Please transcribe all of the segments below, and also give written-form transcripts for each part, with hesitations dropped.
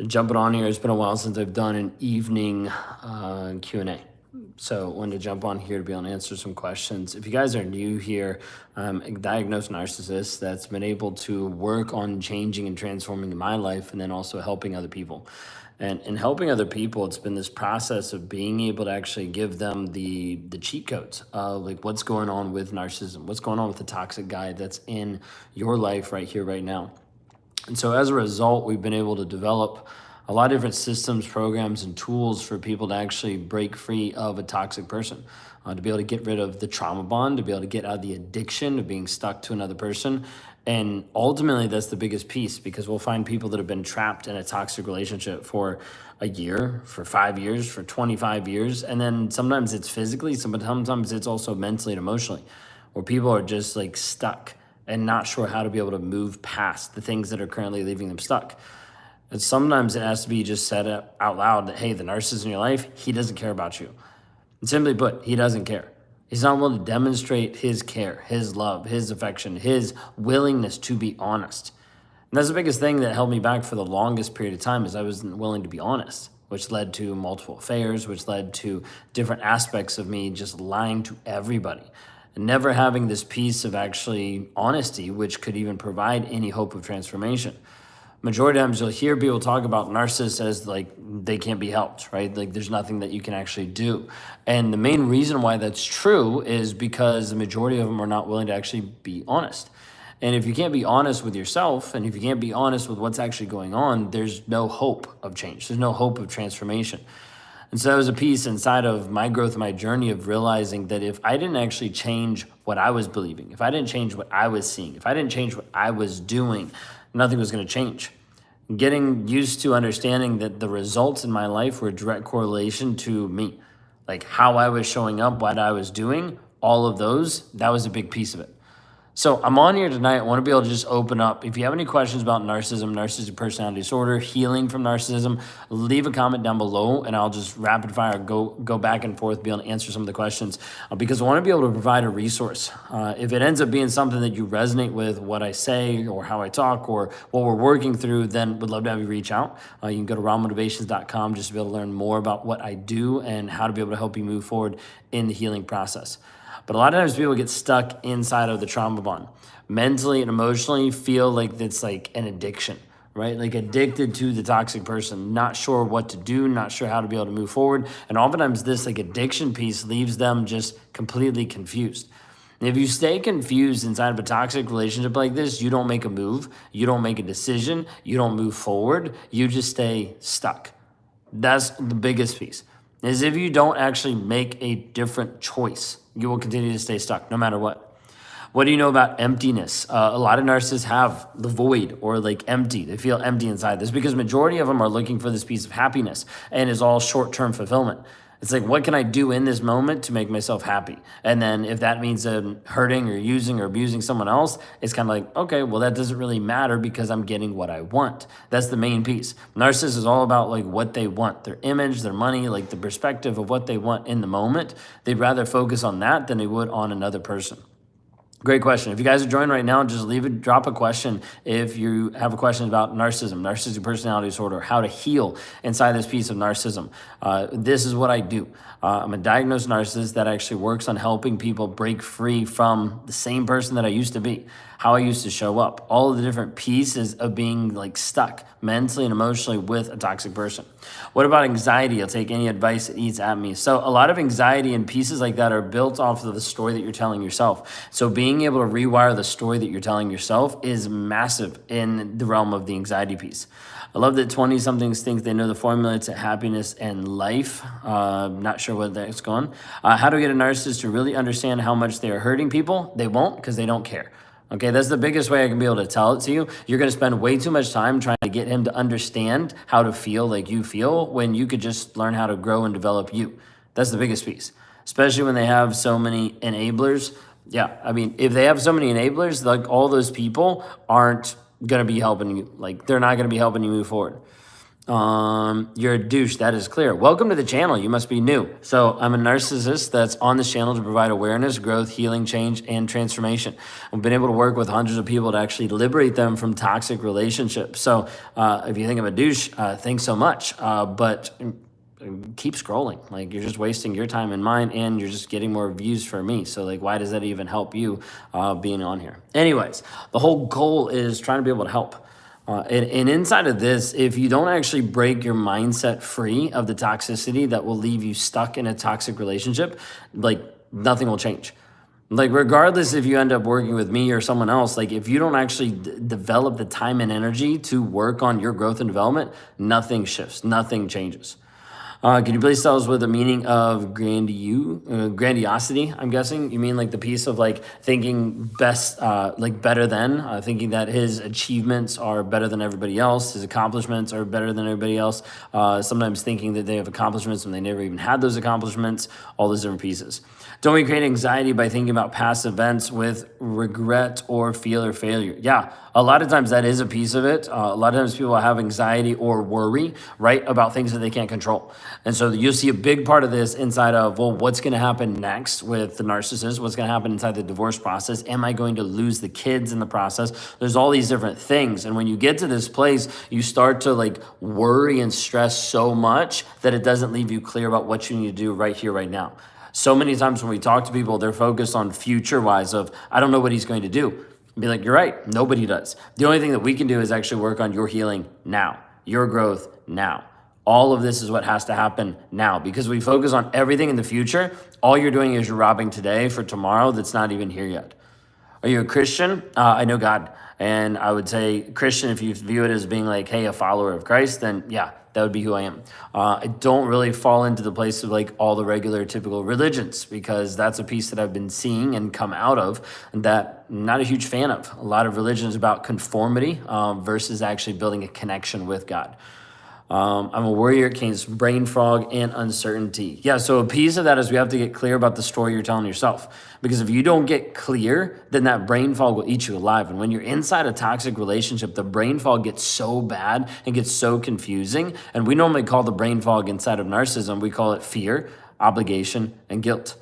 jumping on here. It's been a while since I've done an evening Q&A. So I wanted to jump on here to be able to answer some questions. If you guys are new here, I'm a diagnosed narcissist that's been able to work on changing and transforming my life and then also helping other people. And in helping other people, it's been this process of being able to actually give them the cheat codes of like what's going on with narcissism, what's going on with the toxic guy that's in your life right here, right now. And so as a result, we've been able to develop a lot of different systems, programs, and tools for people to actually break free of a toxic person, to be able to get rid of the trauma bond, to be able to get out of the addiction of being stuck to another person. And ultimately, that's the biggest piece, because we'll find people that have been trapped in a toxic relationship for a year, for 5 years, for 25 years. And then sometimes it's physically, sometimes it's also mentally and emotionally, where people are just like stuck and not sure how to be able to move past the things that are currently leaving them stuck. And sometimes it has to be just said out loud that, hey, the narcissist in your life, he doesn't care about you. And simply put, he doesn't care. He's not willing to demonstrate his care, his love, his affection, his willingness to be honest. And that's the biggest thing that held me back for the longest period of time, is I wasn't willing to be honest, which led to multiple affairs, which led to different aspects of me just lying to everybody and never having this piece of actually honesty, which could even provide any hope of transformation. Majority of times you'll hear people talk about narcissists as like they can't be helped, right? Like there's nothing that you can actually do. And the main reason why that's true is because the majority of them are not willing to actually be honest. And if you can't be honest with yourself, and if you can't be honest with what's actually going on, there's no hope of change. There's no hope of transformation. And so that was a piece inside of my growth, my journey of realizing that if I didn't actually change what I was believing, if I didn't change what I was seeing, if I didn't change what I was doing, nothing was going to change. Getting used to understanding that the results in my life were a direct correlation to me, like how I was showing up, what I was doing, all of those, that was a big piece of it. So I'm on here tonight. I want to be able to just open up. If you have any questions about narcissism, narcissistic personality disorder, healing from narcissism, leave a comment down below and I'll just rapid fire go back and forth, be able to answer some of the questions, because I want to be able to provide a resource. If it ends up being something that you resonate with, what I say or how I talk or what we're working through, then would love to have you reach out. You can go to rawmotivations.com just to be able to learn more about what I do and how to be able to help you move forward in the healing process. But a lot of times people get stuck inside of the trauma bond. Mentally and emotionally feel like it's like an addiction, right? Like addicted to the toxic person, not sure what to do, not sure how to be able to move forward. And oftentimes this like addiction piece leaves them just completely confused. And if you stay confused inside of a toxic relationship like this, you don't make a move, you don't make a decision, you don't move forward, you just stay stuck. That's the biggest piece, is if you don't actually make a different choice, you will continue to stay stuck no matter what. What do you know about emptiness? A lot of narcissists have the void or like empty. They feel empty inside this because majority of them are looking for this piece of happiness and is all short-term fulfillment. It's like, what can I do in this moment to make myself happy? And then if that means hurting or using or abusing someone else, it's kind of like, okay, well, that doesn't really matter because I'm getting what I want. That's the main piece. Narcissist is all about like what they want, their image, their money, like the perspective of what they want in the moment. They'd rather focus on that than they would on another person. Great question. If you guys are joining right now, just drop a question if you have a question about narcissism, narcissistic personality disorder, how to heal inside this piece of narcissism. This is what I do. I'm a diagnosed narcissist that actually works on helping people break free from the same person that I used to be, how I used to show up, all of the different pieces of being like stuck mentally and emotionally with a toxic person. What about anxiety? I'll take any advice that eats at me. So a lot of anxiety and pieces like that are built off of the story that you're telling yourself. So being able to rewire the story that you're telling yourself is massive in the realm of the anxiety piece. I love that 20-somethings think they know the formula to happiness and life. Not sure what that's going. How to get a narcissist to really understand how much they are hurting people? They won't, because they don't care. Okay, that's the biggest way I can be able to tell it to you. You're going to spend way too much time trying to get him to understand how to feel like you feel when you could just learn how to grow and develop you. That's the biggest piece, especially when they have so many enablers. Yeah, I mean, if they have so many enablers, like all those people aren't going to be helping you. Like they're not going to be helping you move forward. You're a douche. That is clear. Welcome to the channel. You must be new. So I'm a narcissist that's on this channel to provide awareness, growth, healing, change, and transformation. I've been able to work with hundreds of people to actually liberate them from toxic relationships. So if you think I'm a douche, thanks so much. But keep scrolling. Like, you're just wasting your time and mine, and you're just getting more views for me. So like, why does that even help you being on here? Anyways, the whole goal is trying to be able to help. And inside of this, if you don't actually break your mindset free of the toxicity that will leave you stuck in a toxic relationship, like, nothing will change. Like, regardless if you end up working with me or someone else, like, if you don't actually develop the time and energy to work on your growth and development, nothing shifts, nothing changes. Can you please tell us what the meaning of grandiosity? I'm guessing you mean like the piece of like thinking best, like better than, thinking that his achievements are better than everybody else, his accomplishments are better than everybody else. Sometimes thinking that they have accomplishments when they never even had those accomplishments. All those different pieces. Don't we create anxiety by thinking about past events with regret or fear or failure? Yeah, a lot of times that is a piece of it. A lot of times people have anxiety or worry, right, about things that they can't control. And so you'll see a big part of this inside of, well, what's going to happen next with the narcissist? What's going to happen inside the divorce process? Am I going to lose the kids in the process? There's all these different things. And when you get to this place, you start to like worry and stress so much that it doesn't leave you clear about what you need to do right here, right now. So many times when we talk to people, they're focused on future-wise of, I don't know what he's going to do. Be like, you're right, nobody does. The only thing that we can do is actually work on your healing now, your growth now. All of this is what has to happen now, because we focus on everything in the future. All you're doing is you're robbing today for tomorrow that's not even here yet. Are you a Christian? I know God. And I would say Christian, if you view it as being like, hey, a follower of Christ, then yeah, that would be who I am. I don't really fall into the place of like all the regular typical religions, because that's a piece that I've been seeing and come out of that I'm not a huge fan of. A lot of religions about conformity versus actually building a connection with God. I'm a warrior against brain fog and uncertainty. Yeah, so a piece of that is we have to get clear about the story you're telling yourself. Because if you don't get clear, then that brain fog will eat you alive. And when you're inside a toxic relationship, the brain fog gets so bad and gets so confusing. And we normally call the brain fog inside of narcissism, we call it fear, obligation, and guilt.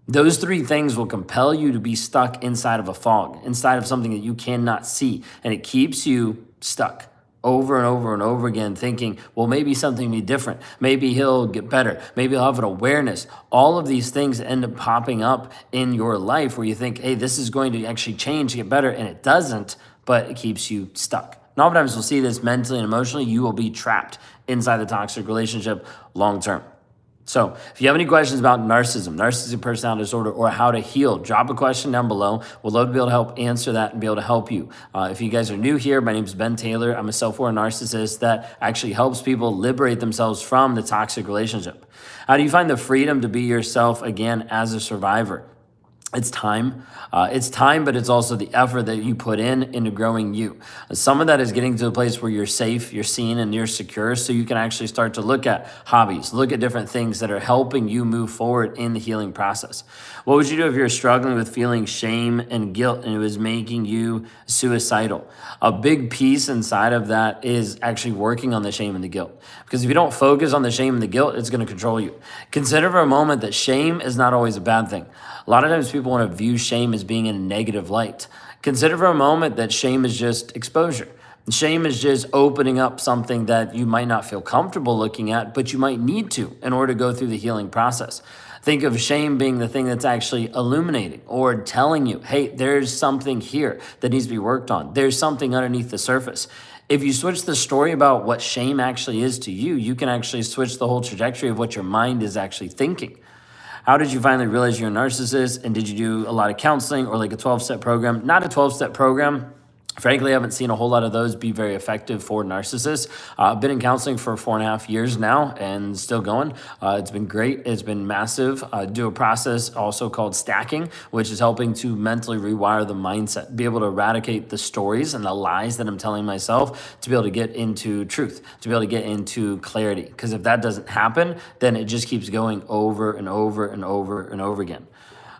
Those three things will compel you to be stuck inside of a fog, inside of something that you cannot see. And it keeps you stuck over and over and over again, thinking, well, maybe something will be different. Maybe he'll get better. Maybe he'll have an awareness. All of these things end up popping up in your life where you think, hey, this is going to actually change, get better, and it doesn't, but it keeps you stuck. And oftentimes we'll see this mentally and emotionally. You will be trapped inside the toxic relationship long term. So if you have any questions about narcissistic personality disorder, or how to heal, drop a question down below. We'd love to be able to help answer that and be able to help you. If you guys are new here, my name is Ben Taylor. I'm a self-aware narcissist that actually helps people liberate themselves from the toxic relationship. How do you find the freedom to be yourself again as a survivor? It's time. It's time, but it's also the effort that you put into growing you. Some of that is getting to a place where you're safe, you're seen, and you're secure, so you can actually start to look at hobbies, look at different things that are helping you move forward in the healing process. What would you do if you're struggling with feeling shame and guilt and it was making you suicidal? A big piece inside of that is actually working on the shame and the guilt. Because if you don't focus on the shame and the guilt, it's going to control you. Consider for a moment that shame is not always a bad thing. A lot of times people want to view shame as being in a negative light. Consider for a moment that shame is just exposure. Shame is just opening up something that you might not feel comfortable looking at, but you might need to in order to go through the healing process. Think of shame being the thing that's actually illuminating or telling you, hey, there's something here that needs to be worked on. There's something underneath the surface. If you switch the story about what shame actually is to you, you can actually switch the whole trajectory of what your mind is actually thinking. How did you finally realize you're a narcissist? And did you do a lot of counseling or like a 12-step program? Not a 12-step program. Frankly, I haven't seen a whole lot of those be very effective for narcissists. I've been in counseling for 4.5 years now and still going. It's been great. It's been massive. I do a process also called stacking, which is helping to mentally rewire the mindset, be able to eradicate the stories and the lies that I'm telling myself to be able to get into truth, to be able to get into clarity. Because if that doesn't happen, then it just keeps going over and over and over and over again.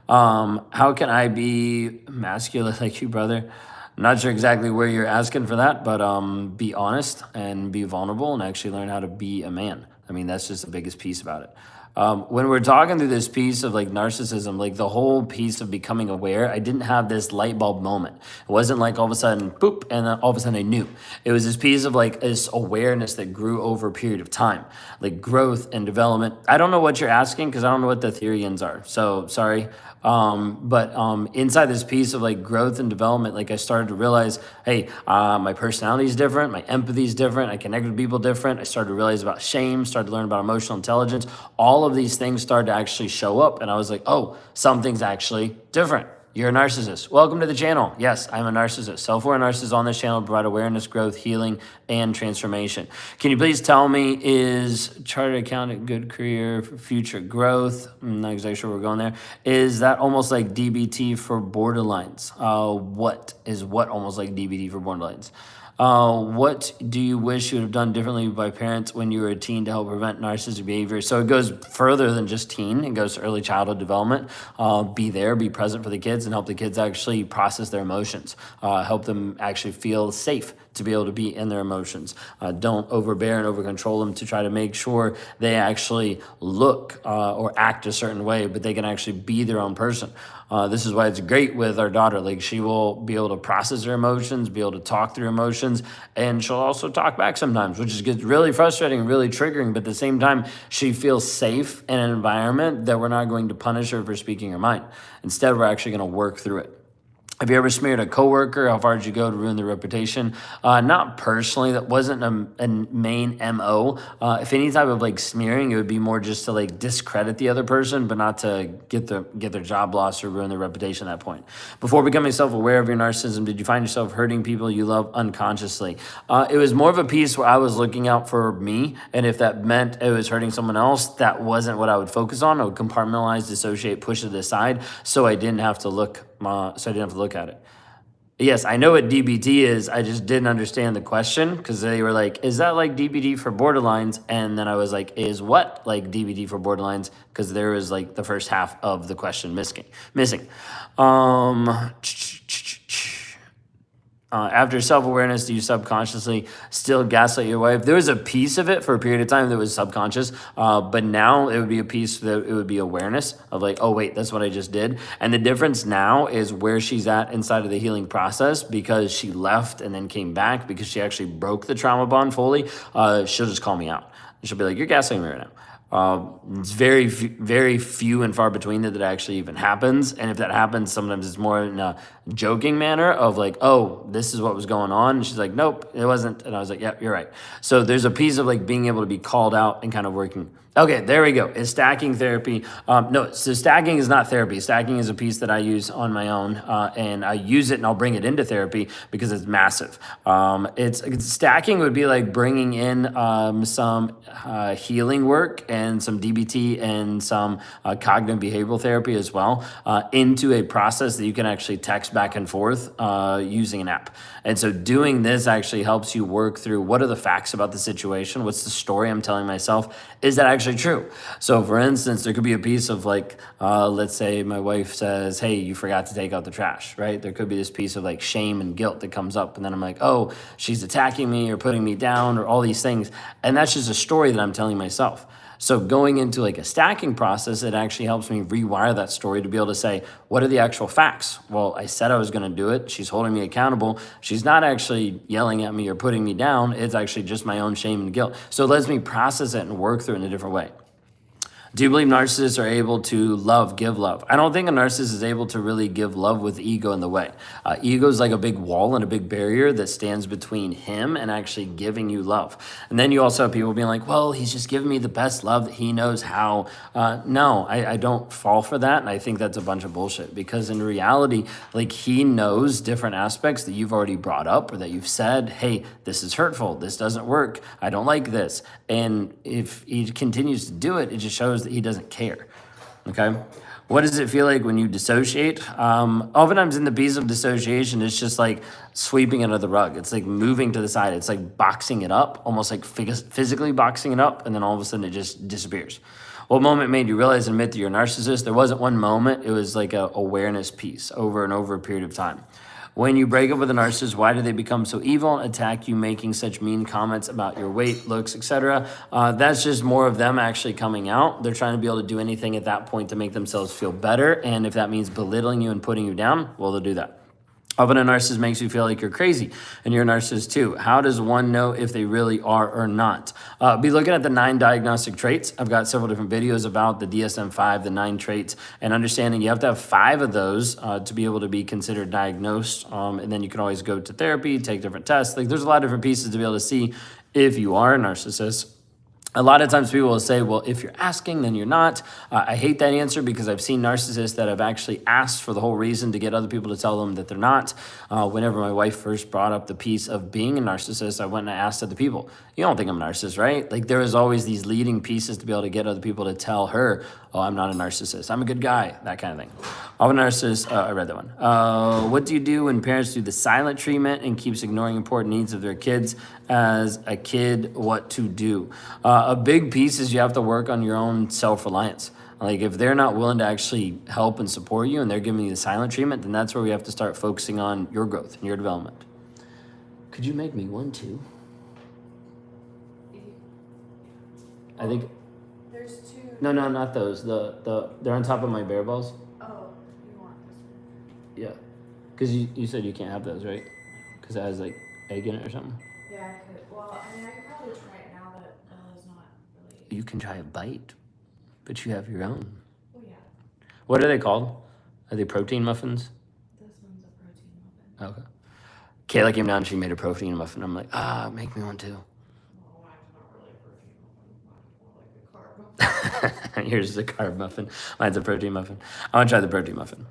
How can I be masculine like you, brother? I'm not sure exactly where you're asking for that, but be honest and be vulnerable and actually learn how to be a man. I mean, that's just the biggest piece about it. When we're talking through this piece of like narcissism, like the whole piece of becoming aware, I didn't have this light bulb moment. It wasn't like all of a sudden, boop, and then all of a sudden I knew. It was this piece of like this awareness that grew over a period of time, like growth and development. I don't know what you're asking because I don't know what the theorians are. So sorry. But inside this piece of like growth and development, like I started to realize, hey, my personality is different, my empathy is different, I connect with people different. I started to realize about shame, started to learn about emotional intelligence. All of these things started to actually show up, and I was like, oh, something's actually different. You're a narcissist. Welcome to the channel. Yes, I'm a narcissist. Self-aware narcissists on this channel provide awareness, growth, healing, and transformation. Can you please tell me, is chartered accountant, good career, future growth? I'm not exactly sure where we're going there. Is that almost like DBT for borderlines? What almost like DBT for borderlines? What do you wish you would have done differently by parents when you were a teen to help prevent narcissistic behavior? So it goes further than just teen. It goes to early childhood development. Be there, be present for the kids, and help the kids actually process their emotions. Help them actually feel safe to be able to be in their emotions. Don't overbear and over control them to try to make sure they actually look or act a certain way, but they can actually be their own person. This is why it's great with our daughter. Like, she will be able to process her emotions, be able to talk through emotions, and she'll also talk back sometimes, which gets really frustrating and really triggering. But at the same time, she feels safe in an environment that we're not going to punish her for speaking her mind. Instead, we're actually going to work through it. Have you ever smeared a coworker? How far did you go to ruin their reputation? Not personally. That wasn't a main MO. If any type of like smearing, it would be more just to like discredit the other person, but not to get their job lost or ruin their reputation at that point. Before becoming self-aware of your narcissism, did you find yourself hurting people you love unconsciously? It was more of a piece where I was looking out for me, and if that meant it was hurting someone else, that wasn't what I would focus on. I would compartmentalize, dissociate, push it aside, so I didn't have to look at it. Yes, I know what DBT is. I just didn't understand the question because they were like, is that like DBT for borderlines? And then I was like, is what like DBT for borderlines? Because there was like the first half of the question missing. After self-awareness, do you subconsciously still gaslight your wife? There was a piece of it for a period of time that was subconscious, but now it would be a piece that it would be awareness of like, oh wait, that's what I just did. And the difference now is where she's at inside of the healing process, because she left and then came back because she actually broke the trauma bond fully. She'll just call me out. She'll be like, you're gaslighting me right now. It's very, very few and far between that actually even happens. And if that happens, sometimes it's more in a joking manner of like, oh, this is what was going on. And she's like, nope, it wasn't. And I was like, yeah, you're right. So there's a piece of like being able to be called out and kind of working. Okay, there we go. Is stacking therapy? No, so stacking is not therapy. Stacking is a piece that I use on my own, and I use it and I'll bring it into therapy because it's massive. It's stacking would be like bringing in some healing work and some DBT and some cognitive behavioral therapy as well into a process that you can actually text back and forth using an app. And so doing this actually helps you work through what are the facts about the situation, what's the story I'm telling myself, is that actually true? So for instance, there could be a piece of like, let's say my wife says, hey, you forgot to take out the trash, right? There could be this piece of like shame and guilt that comes up. And then I'm like, oh, she's attacking me or putting me down or all these things. And that's just a story that I'm telling myself. So going into like a stacking process, it actually helps me rewire that story to be able to say, what are the actual facts? Well, I said I was going to do it. She's holding me accountable. She's not actually yelling at me or putting me down. It's actually just my own shame and guilt. So it lets me process it and work through it in a different way. Do you believe narcissists are able to give love? I don't think a narcissist is able to really give love with ego in the way. Ego is like a big wall and a big barrier that stands between him and actually giving you love. And then you also have people being like, well, he's just giving me the best love that he knows how. No, I don't fall for that. And I think that's a bunch of bullshit, because in reality, like, he knows different aspects that you've already brought up or that you've said, hey, this is hurtful. This doesn't work. I don't like this. And if he continues to do it, it just shows that he doesn't care. Okay. What does it feel like when you dissociate? Oftentimes in the piece of dissociation, it's just like sweeping it under the rug. It's like moving to the side. It's like boxing it up, almost like physically boxing it up. And then all of a sudden it just disappears. What moment made you realize and admit that you're a narcissist? There wasn't one moment. It was like a awareness piece over and over a period of time. When you break up with a narcissist, why do they become so evil and attack you, making such mean comments about your weight, looks, etc.? That's just more of them actually coming out. They're trying to be able to do anything at that point to make themselves feel better. And if that means belittling you and putting you down, well, they'll do that. Often a narcissist makes you feel like you're crazy, and you're a narcissist too. How does one know if they really are or not? Be looking at the 9 diagnostic traits. I've got several different videos about the DSM-5, the 9 traits, and understanding you have to have 5 of those to be able to be considered diagnosed. And then you can always go to therapy, take different tests. Like, there's a lot of different pieces to be able to see if you are a narcissist. A lot of times people will say, well, if you're asking, then you're not. I hate that answer because I've seen narcissists that have actually asked for the whole reason to get other people to tell them that they're not. Whenever my wife first brought up the piece of being a narcissist, I went and I asked other people, you don't think I'm a narcissist, right? Like, there was always these leading pieces to be able to get other people to tell her, oh, I'm not a narcissist, I'm a good guy, that kind of thing. I'm a narcissist, I read that one. What do you do when parents do the silent treatment and keeps ignoring important needs of their kids? As a kid, what to do? A big piece is you have to work on your own self-reliance. Like, if they're not willing to actually help and support you and they're giving you the silent treatment, then that's where we have to start focusing on your growth and your development. Could you make me one too? I think there's 2. No, not those. They're on top of my bear balls. Oh, you want this one? Yeah, because you said you can't have those, right? Because it has like egg in it or something. Yeah, I could. Well, I mean, I could probably try it now that Ella's not really. You can try a bite, but you have your own. Oh yeah. What are they called? Are they protein muffins? This one's a protein muffin. Okay. Kayla came down and she made a protein muffin. I'm like, make me one too. Well, mine's not really a protein muffin. Mine's more like a carb muffin. Here's the carb muffin. Mine's a protein muffin. I want to try the protein muffin.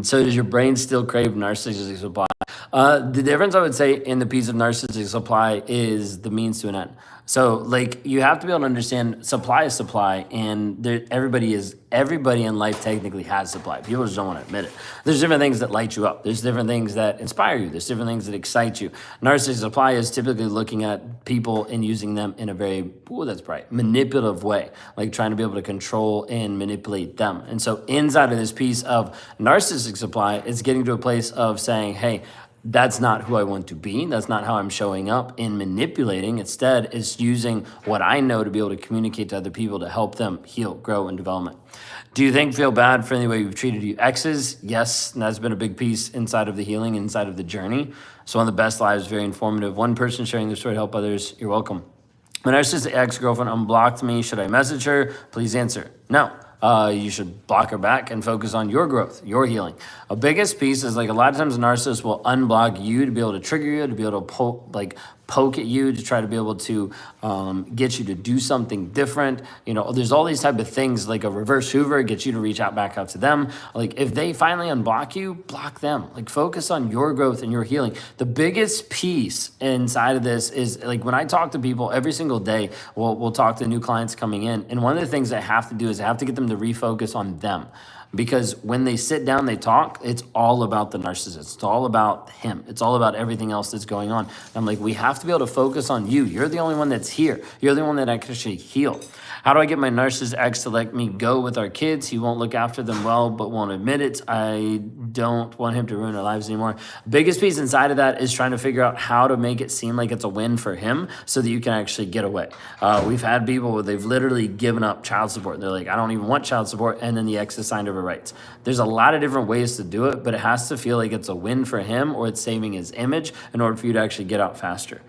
So does your brain still crave narcissistic supply? The difference I would say in the piece of narcissistic supply is the means to an end. So, like, you have to be able to understand supply is supply, and everybody in life technically has supply. People just don't want to admit it. There's different things that light you up. There's different things that inspire you. There's different things that excite you. Narcissistic supply is typically looking at people and using them in a very, that's bright, manipulative way, like trying to be able to control and manipulate them. And so inside of this piece of narcissistic supply, it's getting to a place of saying, hey, that's not who I want to be. That's not how I'm showing up in manipulating. Instead, it's using what I know to be able to communicate to other people to help them heal, grow, and development. Do you feel bad for any way you've treated your exes? Yes, and that's been a big piece inside of the healing, inside of the journey. So one of the best lives, very informative. One person sharing their story to help others. You're welcome. My narcissistic ex-girlfriend unblocked me. Should I message her? Please answer. No. You should block her back and focus on your growth, your healing. A biggest piece is, like, a lot of times a narcissist will unblock you to be able to trigger you, to be able to poke at you, to try to be able to get you to do something different. You know, there's all these type of things, like a reverse Hoover, gets you to reach out back out to them. Like, if they finally unblock you, block them. Like, focus on your growth and your healing. The biggest piece inside of this is, like, when I talk to people every single day, we'll talk to new clients coming in, and one of the things I have to do is I have to get them to refocus on them. Because when they sit down, they talk, it's all about the narcissist. It's all about him. It's all about everything else that's going on. And I'm like, we have to be able to focus on you. You're the only one that's here. You're the one that I can actually heal. How do I get my narcissist ex to let me go with our kids? He won't look after them well, but won't admit it. I don't want him to ruin our lives anymore. Biggest piece inside of that is trying to figure out how to make it seem like it's a win for him so that you can actually get away. We've had people where they've literally given up child support. They're like, I don't even want child support. And then the ex has signed over rights. There's a lot of different ways to do it, but it has to feel like it's a win for him or it's saving his image in order for you to actually get out faster.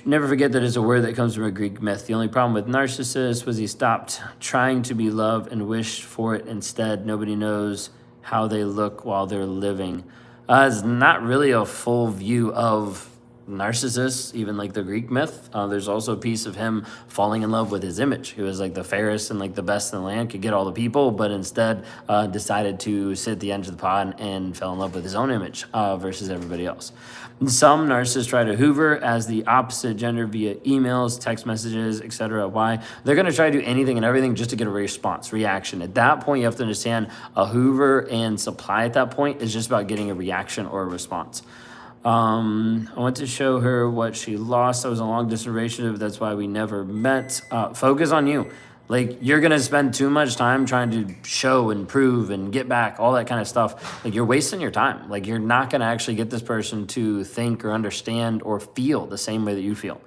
Never forget that it's a word that comes from a Greek myth. The only problem with Narcissus was he stopped trying to be loved and wished for it instead. Nobody knows how they look while they're living. It's not really a full view of Narcissus, even like the Greek myth. There's also a piece of him falling in love with his image. He was like the fairest and like the best in the land, could get all the people, but instead decided to sit at the edge of the pond and fell in love with his own image versus everybody else. Some narcissists try to hoover as the opposite gender via emails, text messages, etc. Why? They're going to try to do anything and everything just to get a response, reaction. At that point, you have to understand a hoover and supply at that point is just about getting a reaction or a response. I went to show her what she lost. I was a long distance relationship. That's why we never met. Focus on you. Like, you're going to spend too much time trying to show and prove and get back, all that kind of stuff. Like, you're wasting your time. Like, you're not going to actually get this person to think or understand or feel the same way that you feel.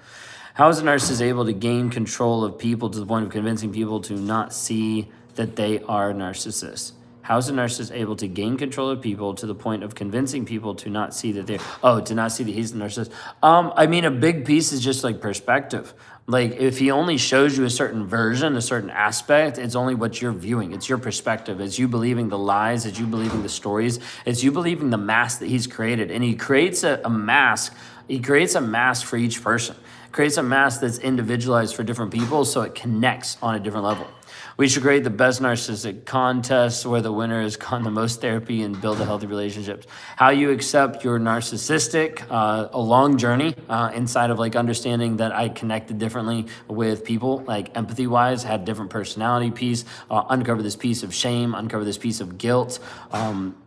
How is a narcissist able to gain control of people to the point of convincing people to not see that they are narcissists? How is a narcissist able to gain control of people to the point of convincing people to not see that to not see that he's the narcissist? I mean, a big piece is just like perspective. Like, if he only shows you a certain version, a certain aspect, it's only what you're viewing. It's your perspective. It's you believing the lies. It's you believing the stories. It's you believing the mask that he's created. And he creates a mask. He creates a mask for each person. Creates a mask that's individualized for different people so it connects on a different level. We should create the best narcissistic contest where the winner has gotten the most therapy and build a healthy relationships. How you accept your narcissistic, a long journey inside of like understanding that I connected differently with people, like empathy wise, had different personality piece, uncover this piece of shame, uncover this piece of guilt.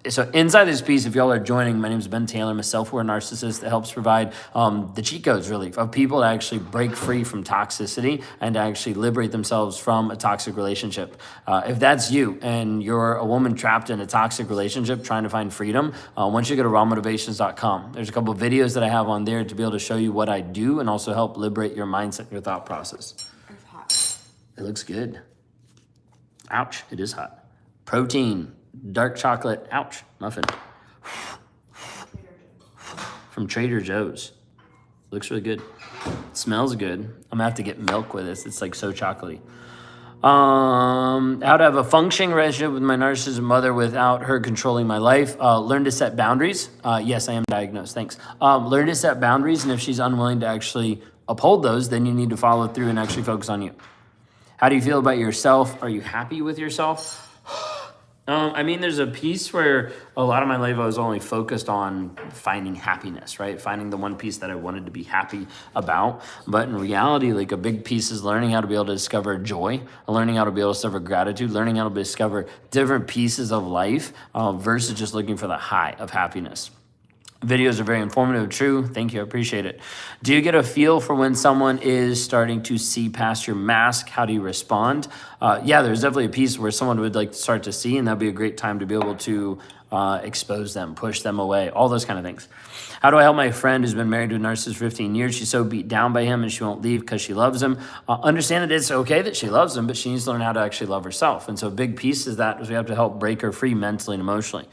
So inside this piece, if y'all are joining, my name is Ben Taylor. I'm a self-aware narcissist that helps provide the cheat codes really of people to actually break free from toxicity and to actually liberate themselves from a toxic relationship. If that's you and you're a woman trapped in a toxic relationship trying to find freedom, once you go to rawmotivations.com, there's a couple of videos that I have on there to be able to show you what I do and also help liberate your mindset and your thought process. It's hot. It looks good. Ouch, it is hot. Protein, dark chocolate, ouch, muffin. From Trader Joe's. Looks really good. It smells good. I'm gonna have to get milk with this. It's like so chocolatey. How to have a functioning relationship with my narcissism mother without her controlling my life. Learn to set boundaries. Yes, I am diagnosed. Thanks. Learn to set boundaries, and if she's unwilling to actually uphold those, then you need to follow through and actually focus on you. How do you feel about yourself? Are you happy with yourself? I mean, there's a piece where a lot of my life I was only focused on finding happiness, right? Finding the one piece that I wanted to be happy about. But in reality, like a big piece is learning how to be able to discover joy, learning how to be able to discover gratitude, learning how to discover different pieces of life versus just looking for the high of happiness. Videos are very informative, true. Thank you, I appreciate it. Do you get a feel for when someone is starting to see past your mask? How do you respond? Yeah, there's definitely a piece where someone would like to start to see, and that'd be a great time to be able to expose them, push them away, all those kind of things. How do I help my friend who's been married to a narcissist for 15 years? She's so beat down by him and she won't leave because she loves him. Understand that it's okay that she loves him, but she needs to learn how to actually love herself. And so a big piece is that we have to help break her free mentally and emotionally.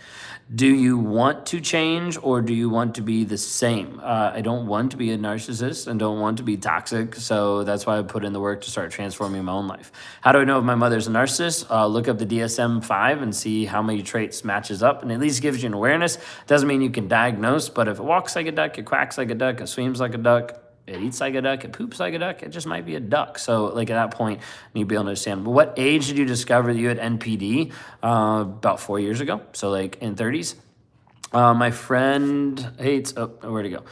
Do you want to change or do you want to be the same? I don't want to be a narcissist and don't want to be toxic. So that's why I put in the work to start transforming my own life. How do I know if my mother's a narcissist? Look up the DSM-5 and see how many traits matches up, and at least gives you an awareness. Doesn't mean you can diagnose, but if it walks like a duck, it quacks like a duck, it swims like a duck, it eats like a duck, it poops like a duck, it just might be a duck. So like at that point, you need to be able to understand. But what age did you discover that you had NPD? About 4 years ago. So like in 30s. My friend hates, where'd it go?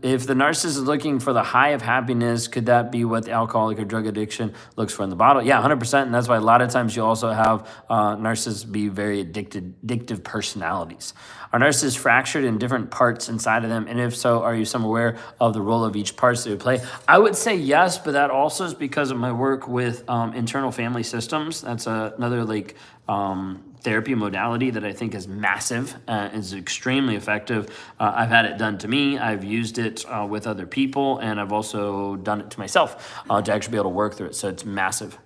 If the narcissist is looking for the high of happiness, could that be what the alcoholic or drug addiction looks for in the bottle? Yeah, 100%. And that's why a lot of times you also have narcissists be very addictive personalities. Are narcissists fractured in different parts inside of them? And if so, are you some aware of the role of each part that they play? I would say yes, but that also is because of my work with internal family systems. That's another like therapy modality that I think is massive, is extremely effective. I've had it done to me. I've used it with other people, and I've also done it to myself to actually be able to work through it. So it's massive.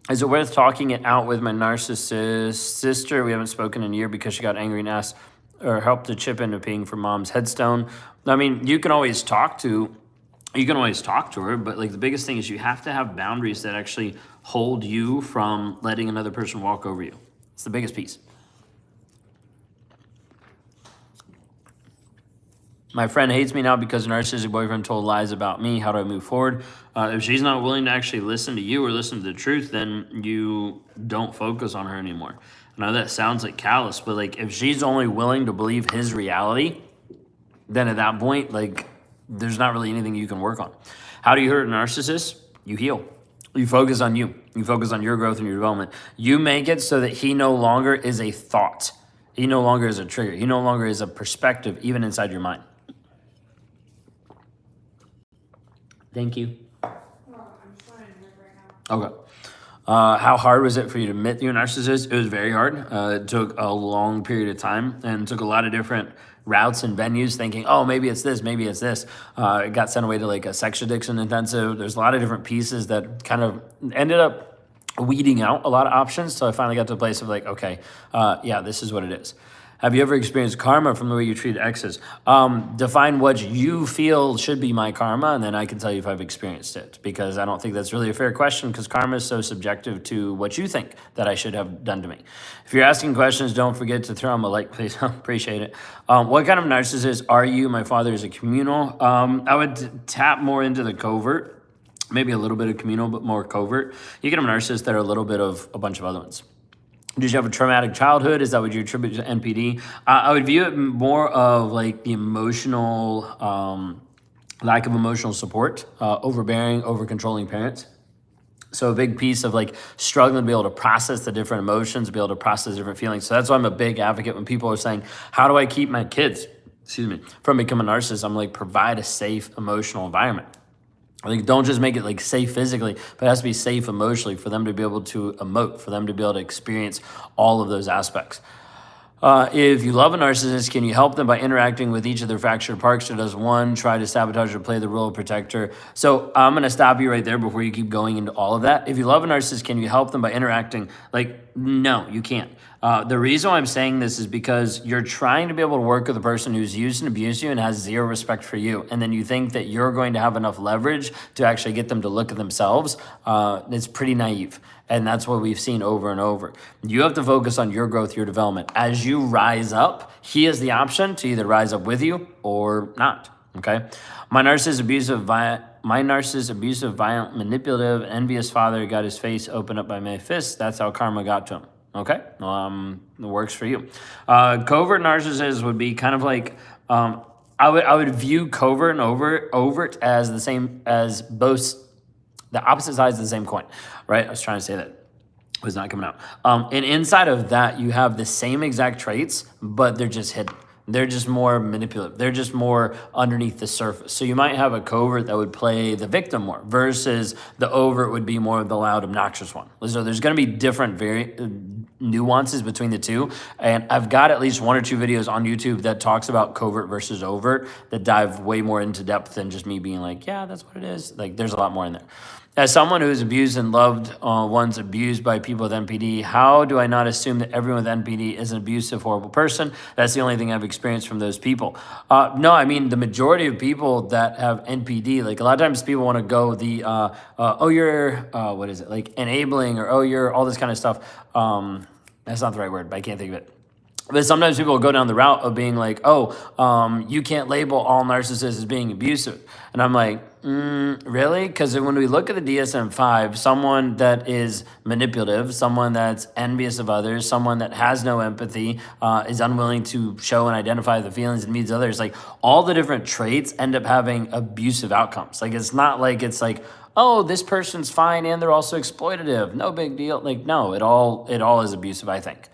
Is it worth talking it out with my narcissist sister? We haven't spoken in a year because she got angry and asked or helped to chip into paying for mom's headstone. I mean, you can always talk to her, but like the biggest thing is you have to have boundaries that actually hold you from letting another person walk over you. It's the biggest piece. My friend hates me now because a narcissistic boyfriend told lies about me. How do I move forward? If she's not willing to actually listen to you or listen to the truth, then you don't focus on her anymore. I know that sounds like callous, but like if she's only willing to believe his reality, then at that point, like there's not really anything you can work on. How do you hurt a narcissist? You heal. You focus on you. You focus on your growth and your development. You make it so that he no longer is a thought. He no longer is a trigger. He no longer is a perspective, even inside your mind. Thank you. Okay. How hard was it for you to admit you're a narcissist? It was very hard. It took a long period of time and took a lot of different routes and venues thinking, oh, maybe it's this, maybe it's this. It got sent away to like a sex addiction intensive. There's a lot of different pieces that kind of ended up weeding out a lot of options. So I finally got to a place of like, okay, yeah, this is what it is. Have you ever experienced karma from the way you treat exes? Define what you feel should be my karma, and then I can tell you if I've experienced it, because I don't think that's really a fair question, because karma is so subjective to what you think that I should have done to me. If you're asking questions, don't forget to throw them a like, please. Appreciate it. What kind of narcissist are you? My father is a communal. I would tap more into the covert, maybe a little bit of communal, but more covert. You get a narcissist that are a little bit of a bunch of other ones. Did you have a traumatic childhood? Is that what you attribute to NPD? I would view it more of like the emotional, lack of emotional support, overbearing, over controlling parents. So a big piece of like struggling to be able to process the different emotions, be able to process different feelings. So that's why I'm a big advocate when people are saying, how do I keep my kids, from becoming a narcissist? I'm like, provide a safe emotional environment. Like, don't just make it like safe physically, but it has to be safe emotionally for them to be able to emote, for them to be able to experience all of those aspects. If you love a narcissist, can you help them by interacting with each of their fractured parts? Or does one try to sabotage or play the role of protector? So I'm going to stop you right there before you keep going into all of that. If you love a narcissist, can you help them by interacting? Like, no, you can't. The reason why I'm saying this is because you're trying to be able to work with a person who's used and abused you and has zero respect for you. And then you think that you're going to have enough leverage to actually get them to look at themselves. It's pretty naive. And that's what we've seen over and over. You have to focus on your growth, your development. As you rise up, he has the option to either rise up with you or not, okay? My narcissist, abusive, violent, manipulative, envious father got his face opened up by my fist. That's how karma got to him. Okay, it works for you. Covert narcissists would be kind of like, I would view covert and overt as the same, as both the opposite sides of the same coin, right? I was trying to say that. It was not coming out. And inside of that, you have the same exact traits, but they're just hidden. They're just more manipulative. They're just more underneath the surface. So you might have a covert that would play the victim more versus the overt would be more of the loud, obnoxious one. So there's going to be different nuances between the two. And I've got at least 1 or 2 videos on YouTube that talks about covert versus overt that dive way more into depth than just me being like, yeah, that's what it is. Like, there's a lot more in there. As someone who is abused and loved ones abused by people with NPD, how do I not assume that everyone with NPD is an abusive, horrible person? That's the only thing I've experienced from those people. No, I mean, the majority of people that have NPD, like a lot of times people want to go the, oh, you're, what is it? Like enabling, or oh, you're all this kind of stuff. That's not the right word, but I can't think of it. But sometimes people will go down the route of being like, oh, you can't label all narcissists as being abusive. And I'm like, really? Because when we look at the DSM-5, someone that is manipulative, someone that's envious of others, someone that has no empathy, is unwilling to show and identify the feelings and needs of others, like all the different traits end up having abusive outcomes. Like, it's not like it's like, oh, this person's fine and they're also exploitative. No big deal. Like, no, it all is abusive, I think.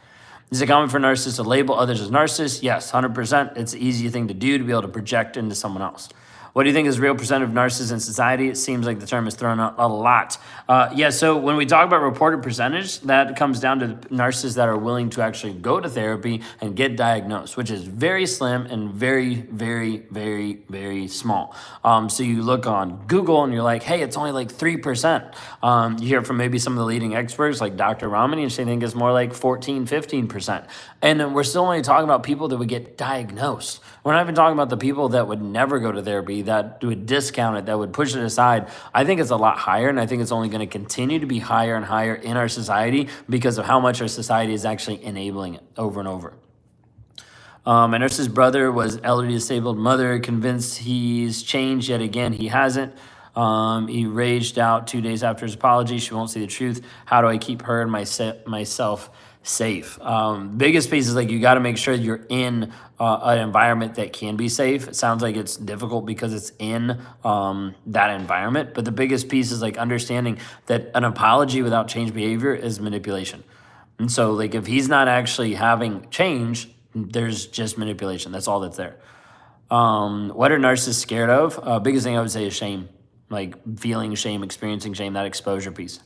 Is it common for narcissists to label others as narcissists? Yes, 100%. It's an easy thing to do to be able to project into someone else. What do you think is real percent of narcissists in society? It seems like the term is thrown out a lot. Yeah, so when we talk about reported percentage, that comes down to narcissists that are willing to actually go to therapy and get diagnosed, which is very slim and very, very, very, very small. So you look on Google and you're like, hey, it's only like 3%. You hear from maybe some of the leading experts like Dr. Ramani, and she thinks it's more like 14, 15%. And then we're still only talking about people that would get diagnosed. We're not even talking about the people that would never go to therapy, that would discount it, that would push it aside. I think it's a lot higher, and I think it's only going to continue to be higher and higher in our society because of how much our society is actually enabling it over and over. My nurse's brother was elderly disabled mother, convinced he's changed, yet again he hasn't. He raged out 2 days after his apology. She won't see the truth. How do I keep her and myself safe? Biggest piece is like you got to make sure you're in an environment that can be safe. It sounds like it's difficult because it's in that environment, but the biggest piece is like understanding that an apology without change behavior is manipulation. And so like if he's not actually having change, there's just manipulation. That's all that's there. What are narcissists scared of? Biggest thing I would say is shame, like feeling shame, experiencing shame, that exposure piece.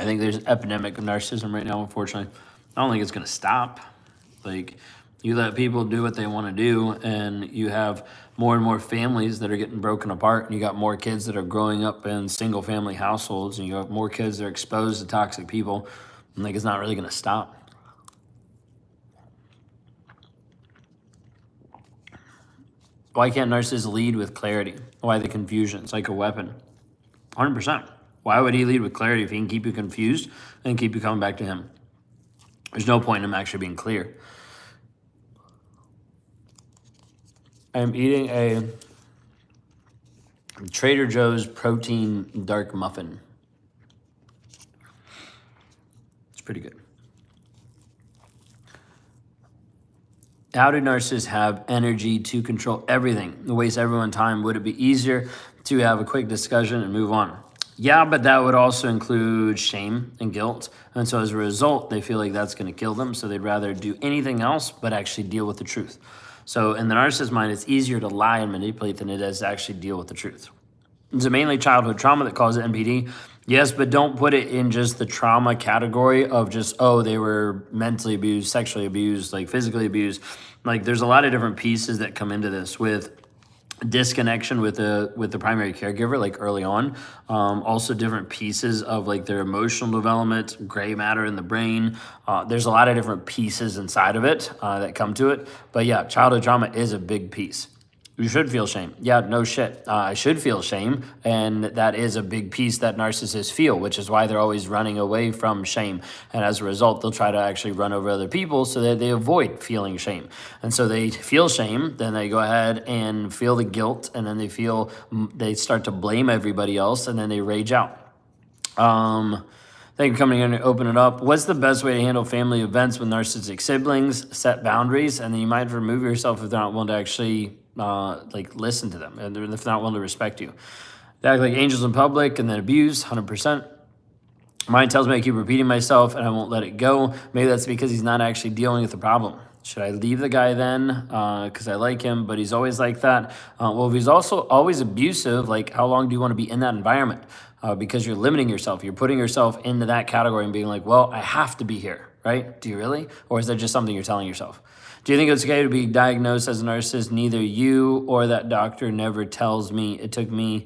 think there's an epidemic of narcissism right now, unfortunately. I don't think it's going to stop. Like, you let people do what they want to do, and you have more and more families that are getting broken apart, and you got more kids that are growing up in single family households, and you have more kids that are exposed to toxic people. And like, it's not really going to stop. Why can't narcissists lead with clarity? Why the confusion? It's like a weapon. 100%. Why would he lead with clarity if he can keep you confused and keep you coming back to him? There's no point in him actually being clear. I'm eating a Trader Joe's protein dark muffin. It's pretty good. How do narcissists have energy to control everything, waste everyone's time? Would it be easier to have a quick discussion and move on? Yeah, but that would also include shame and guilt. And so as a result, they feel like that's going to kill them. So they'd rather do anything else but actually deal with the truth. So in the narcissist's mind, it's easier to lie and manipulate than it is to actually deal with the truth. Is it mainly childhood trauma that causes NPD? Yes, but don't put it in just the trauma category of just, oh, they were mentally abused, sexually abused, like physically abused. Like, there's a lot of different pieces that come into this with disconnection with the primary caregiver, like early on. Also different pieces of like their emotional development, gray matter in the brain. There's a lot of different pieces inside of it that come to it. But yeah, childhood trauma is a big piece. You should feel shame. Yeah, no shit. I should feel shame. And that is a big piece that narcissists feel, which is why they're always running away from shame. And as a result, they'll try to actually run over other people so that they avoid feeling shame. And so they feel shame, then they go ahead and feel the guilt, and then they start to blame everybody else, and then they rage out. Thank you for coming in and open it up. What's the best way to handle family events with narcissistic siblings? Set boundaries, and then you might remove yourself if they're not willing to actually listen to them, and if they're not willing to respect you. They act like angels in public and then abuse, 100%. Mine tells me I keep repeating myself and I won't let it go. Maybe that's because he's not actually dealing with the problem. Should I leave the guy then? Because I like him, but he's always like that. Well, if he's also always abusive, like how long do you want to be in that environment? Because you're limiting yourself. You're putting yourself into that category and being like, well, I have to be here, right? Do you really? Or is that just something you're telling yourself? Do you think it's okay to be diagnosed as a narcissist? Neither you or that doctor never tells me. It took me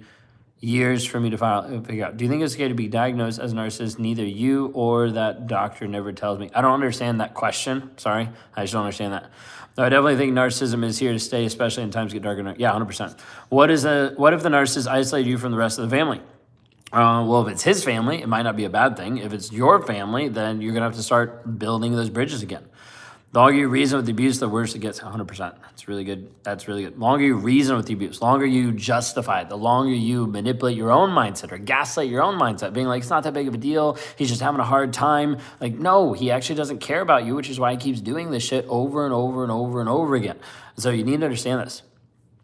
years for me to figure out. Do you think it's okay to be diagnosed as a narcissist? Neither you or that doctor never tells me. I don't understand that question. Sorry. I just don't understand that. No, I definitely think narcissism is here to stay, especially in times get darker. Yeah, 100%. What if the narcissist isolated you from the rest of the family? Well, if it's his family, it might not be a bad thing. If it's your family, then you're going to have to start building those bridges again. The longer you reason with the abuse, the worse it gets, 100%. That's really good. That's really good. The longer you reason with the abuse, the longer you justify it, the longer you manipulate your own mindset or gaslight your own mindset, being like, it's not that big of a deal. He's just having a hard time. Like, no, he actually doesn't care about you, which is why he keeps doing this shit over and over and over and over again. So you need to understand this.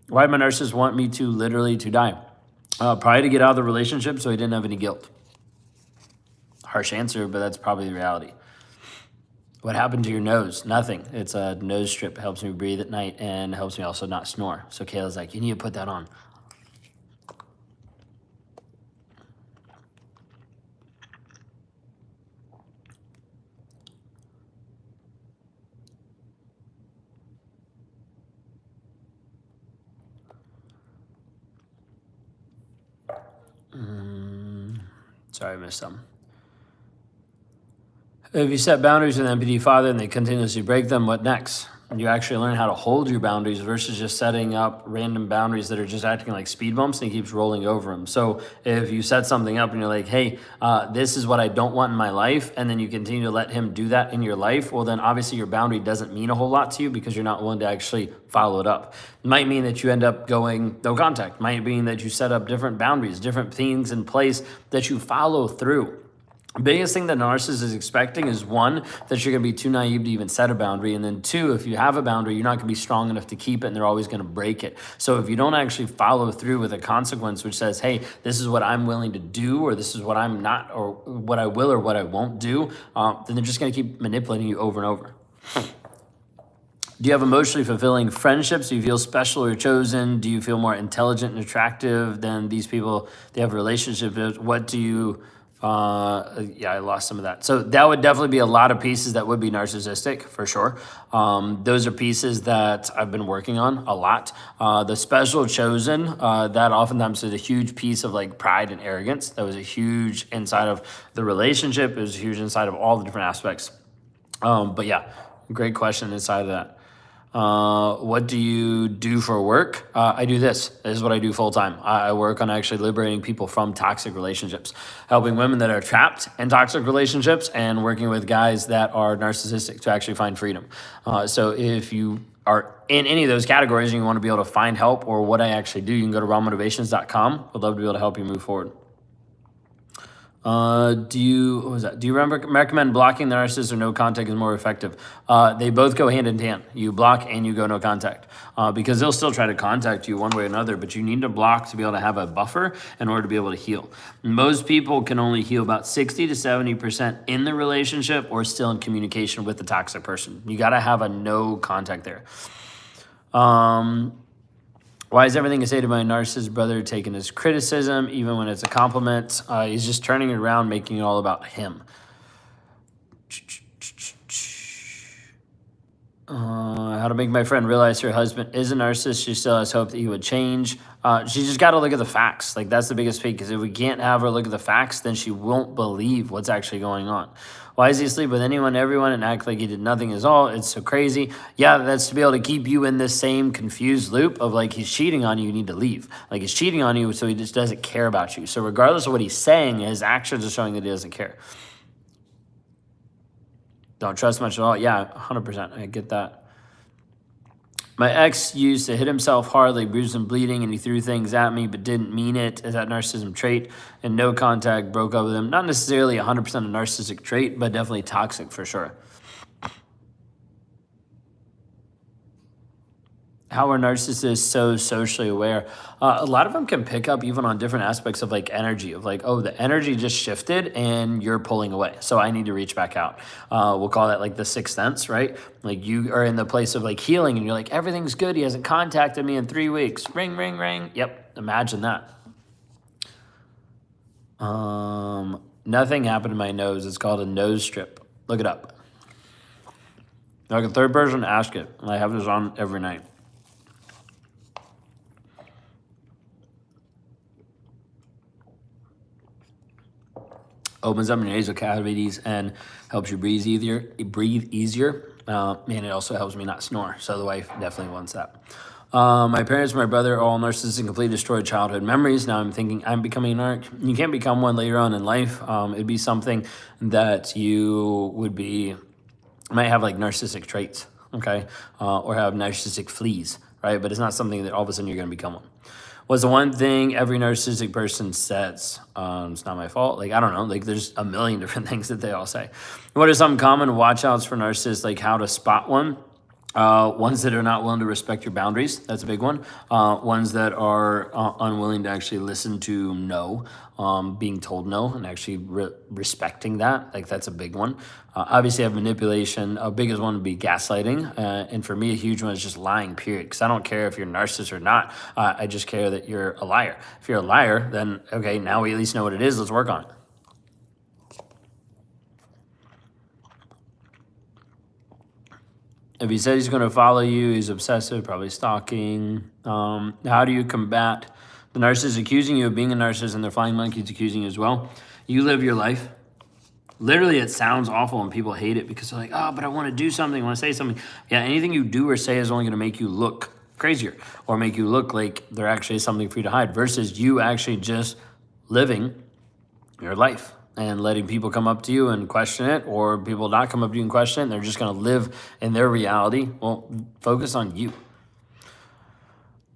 Why did my narcissist want me to literally to die? Probably to get out of the relationship so he didn't have any guilt. Harsh answer, but that's probably the reality. What happened to your nose? Nothing. It's a nose strip. Helps me breathe at night and helps me also not snore. So Kayla's like, you need to put that on. Sorry, I missed some. If you set boundaries with an MPD father and they continuously break them, what next? You actually learn how to hold your boundaries versus just setting up random boundaries that are just acting like speed bumps and he keeps rolling over them. So if you set something up and you're like, hey, this is what I don't want in my life, and then you continue to let him do that in your life, well, then obviously your boundary doesn't mean a whole lot to you because you're not willing to actually follow it up. It might mean that you end up going no contact. It might mean that you set up different boundaries, different things in place that you follow through. Biggest thing that narcissist is expecting is one, that you're going to be too naive to even set a boundary. And then two, if you have a boundary, you're not going to be strong enough to keep it and they're always going to break it. So if you don't actually follow through with a consequence which says, hey, this is what I'm willing to do, or this is what I'm not, or what I will or what I won't do, then they're just going to keep manipulating you over and over. Do you have emotionally fulfilling friendships? Do you feel special or chosen? Do you feel more intelligent and attractive than these people they have relationships with? What do you Yeah, I lost some of that. So that would definitely be a lot of pieces that would be narcissistic for sure. Those are pieces that I've been working on a lot. The special chosen, that oftentimes is a huge piece of like pride and arrogance. That was a huge inside of the relationship. It was a huge inside of all the different aspects. But yeah, great question inside of that. What do you do for work? I do this. This is what I do full time. I work on actually liberating people from toxic relationships, helping women that are trapped in toxic relationships and working with guys that are narcissistic to actually find freedom. So if you are in any of those categories and you want to be able to find help or what I actually do, you can go to rawmotivations.com. I'd love to be able to help you move forward. Do you recommend blocking the narcissist or no contact is more effective? They both go hand in hand. You block and you go no contact, because they'll still try to contact you one way or another, but you need to block to be able to have a buffer in order to be able to heal. Most people can only heal about 60 to 70% in the relationship or still in communication with the toxic person. You got to have a no contact there. Why is everything I say to my narcissist brother taken as criticism, even when it's a compliment? He's just turning it around, making it all about him. How to make my friend realize her husband is a narcissist. She still has hope that he would change. She just got to look at the facts. Like, that's the biggest piece, because if we can't have her look at the facts, then she won't believe what's actually going on. Why does he sleep with anyone, everyone, and act like he did nothing at all? It's so crazy. Yeah, that's to be able to keep you in this same confused loop of like, he's cheating on you, you need to leave. Like, he's cheating on you, so he just doesn't care about you. So regardless of what he's saying, his actions are showing that he doesn't care. Don't trust much at all. Yeah, 100%. I get that. My ex used to hit himself hard, like bruised and bleeding, and he threw things at me but didn't mean it. Is that narcissism trait? And no contact, broke up with him. Not necessarily 100% a narcissistic trait, but definitely toxic for sure. How are narcissists so socially aware? A lot of them can pick up even on different aspects of like energy, of like, oh, the energy just shifted and you're pulling away, so I need to reach back out. We'll call that like the sixth sense, right? Like, you are in the place of like healing and you're like, everything's good. He hasn't contacted me in 3 weeks. Ring, ring, ring. Yep. Imagine that. Nothing happened to my nose. It's called a nose strip. Look it up. Like a third person, ask it. I have this on every night. Opens up your nasal cavities and helps you breathe easier. And it also helps me not snore. So the wife definitely wants that. My parents and my brother are all narcissists and completely destroyed childhood memories. Now I'm thinking I'm becoming an narc. You can't become one later on in life. It'd be something that you might have like narcissistic traits, okay? Or have narcissistic fleas, right? But it's not something that all of a sudden you're going to become one. What's the one thing every narcissistic person says? It's not my fault. Like, I don't know. Like, there's a million different things that they all say. What are some common watch outs for narcissists? Like, how to spot one? Ones that are not willing to respect your boundaries. That's a big one. Ones that are unwilling to actually listen to no, being told no, and actually respecting that. Like, that's a big one. Obviously, I have manipulation. A biggest one would be gaslighting. And for me, a huge one is just lying, period. Because I don't care if you're a narcissist or not. I just care that you're a liar. If you're a liar, then, okay, now we at least know what it is. Let's work on it. If he said he's going to follow you, he's obsessive, probably stalking. How do you combat the narcissist accusing you of being a narcissist and the flying monkeys accusing you as well? You live your life. Literally, it sounds awful and people hate it because they're like, oh, but I want to do something, I want to say something. Yeah, anything you do or say is only going to make you look crazier or make you look like there actually is something for you to hide versus you actually just living your life and letting people come up to you and question it, or people not come up to you and question it, and they're just going to live in their reality. Well, focus on you.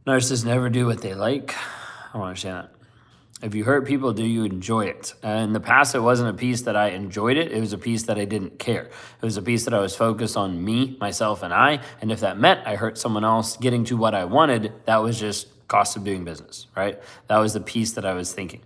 Narcissists never do what they like. I don't understand that. If you hurt people, do you enjoy it? In the past, it wasn't a piece that I enjoyed it. It was a piece that I didn't care. It was a piece that I was focused on me, myself, and I. And if that meant I hurt someone else getting to what I wanted, that was just cost of doing business, right? That was the piece that I was thinking.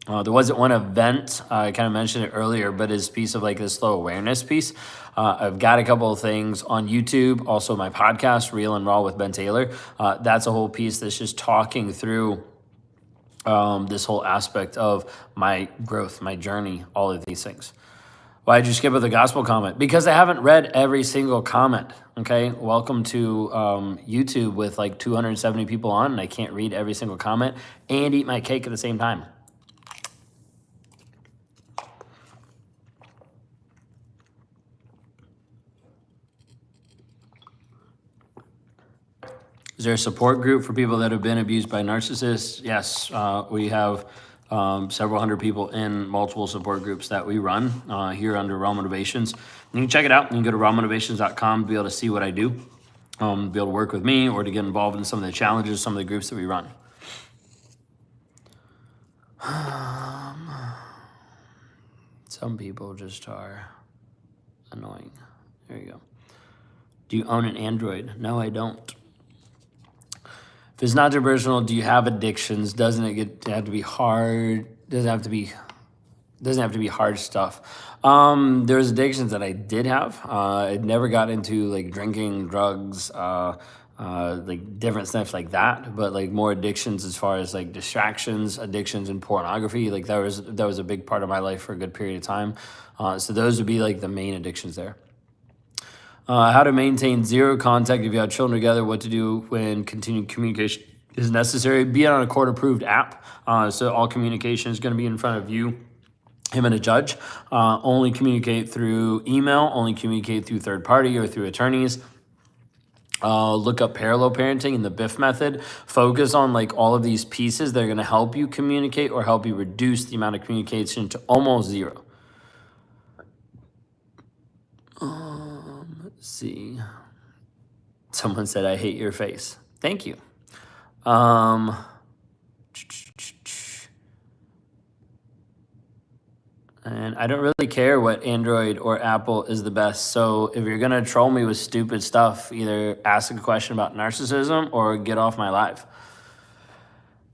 There wasn't one event, I kind of mentioned it earlier, but it's a piece of like this slow awareness piece. I've got a couple of things on YouTube, also my podcast, Real and Raw with Ben Taylor. That's a whole piece that's just talking through this whole aspect of my growth, my journey, all of these things. Why'd you skip with the gospel comment? Because I haven't read every single comment. Okay, welcome to YouTube with like 270 people on, and I can't read every single comment and eat my cake at the same time. Is there a support group for people that have been abused by narcissists? Yes, we have several hundred people in multiple support groups that we run here under Raw Motivations. You can check it out. You can go to rawmotivations.com to be able to see what I do, be able to work with me or to get involved in some of the challenges, some of the groups that we run. Some people just are annoying. There you go. Do you own an Android? No, I don't. If it's not too personal, do you have addictions? Doesn't it have to be hard? Doesn't have to be hard stuff. There's addictions that I did have. I never got into like drinking, drugs, like different stuff like that. But like more addictions as far as like distractions, addictions in pornography. Like that was a big part of my life for a good period of time. So those would be like the main addictions there. How to maintain zero contact if you have children together, what to do when continued communication is necessary. Be on a court-approved app, so all communication is going to be in front of you, him and a judge. Only communicate through email, only communicate through third party or through attorneys. Look up parallel parenting and the BIF method. Focus on like all of these pieces that are going to help you communicate or help you reduce the amount of communication to almost zero. Let's see. Someone said, I hate your face. Thank you. And I don't really care what Android or Apple is the best. So if you're going to troll me with stupid stuff, either ask a question about narcissism or get off my live.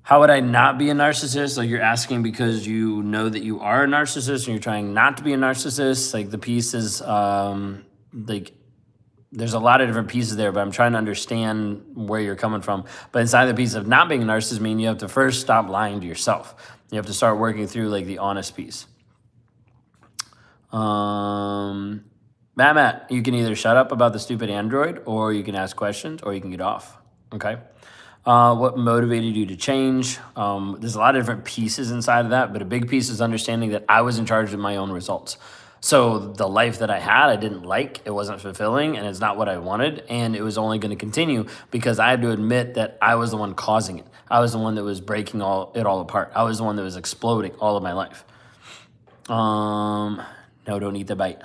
How would I not be a narcissist? Like you're asking because you know that you are a narcissist and you're trying not to be a narcissist. Like the pieces, like there's a lot of different pieces there, but I'm trying to understand where you're coming from. But inside the piece of not being a narcissist, mean you have to first stop lying to yourself. You have to start working through like the honest piece. Matt, you can either shut up about the stupid Android or you can ask questions or you can get off. Okay. What motivated you to change? There's a lot of different pieces inside of that, but a big piece is understanding that I was in charge of my own results. So the life that I had, I didn't like, it wasn't fulfilling, and it's not what I wanted, and it was only going to continue because I had to admit that I was the one causing it. I was the one that was breaking it all apart. I was the one that was exploding all of my life. No, don't eat the bite.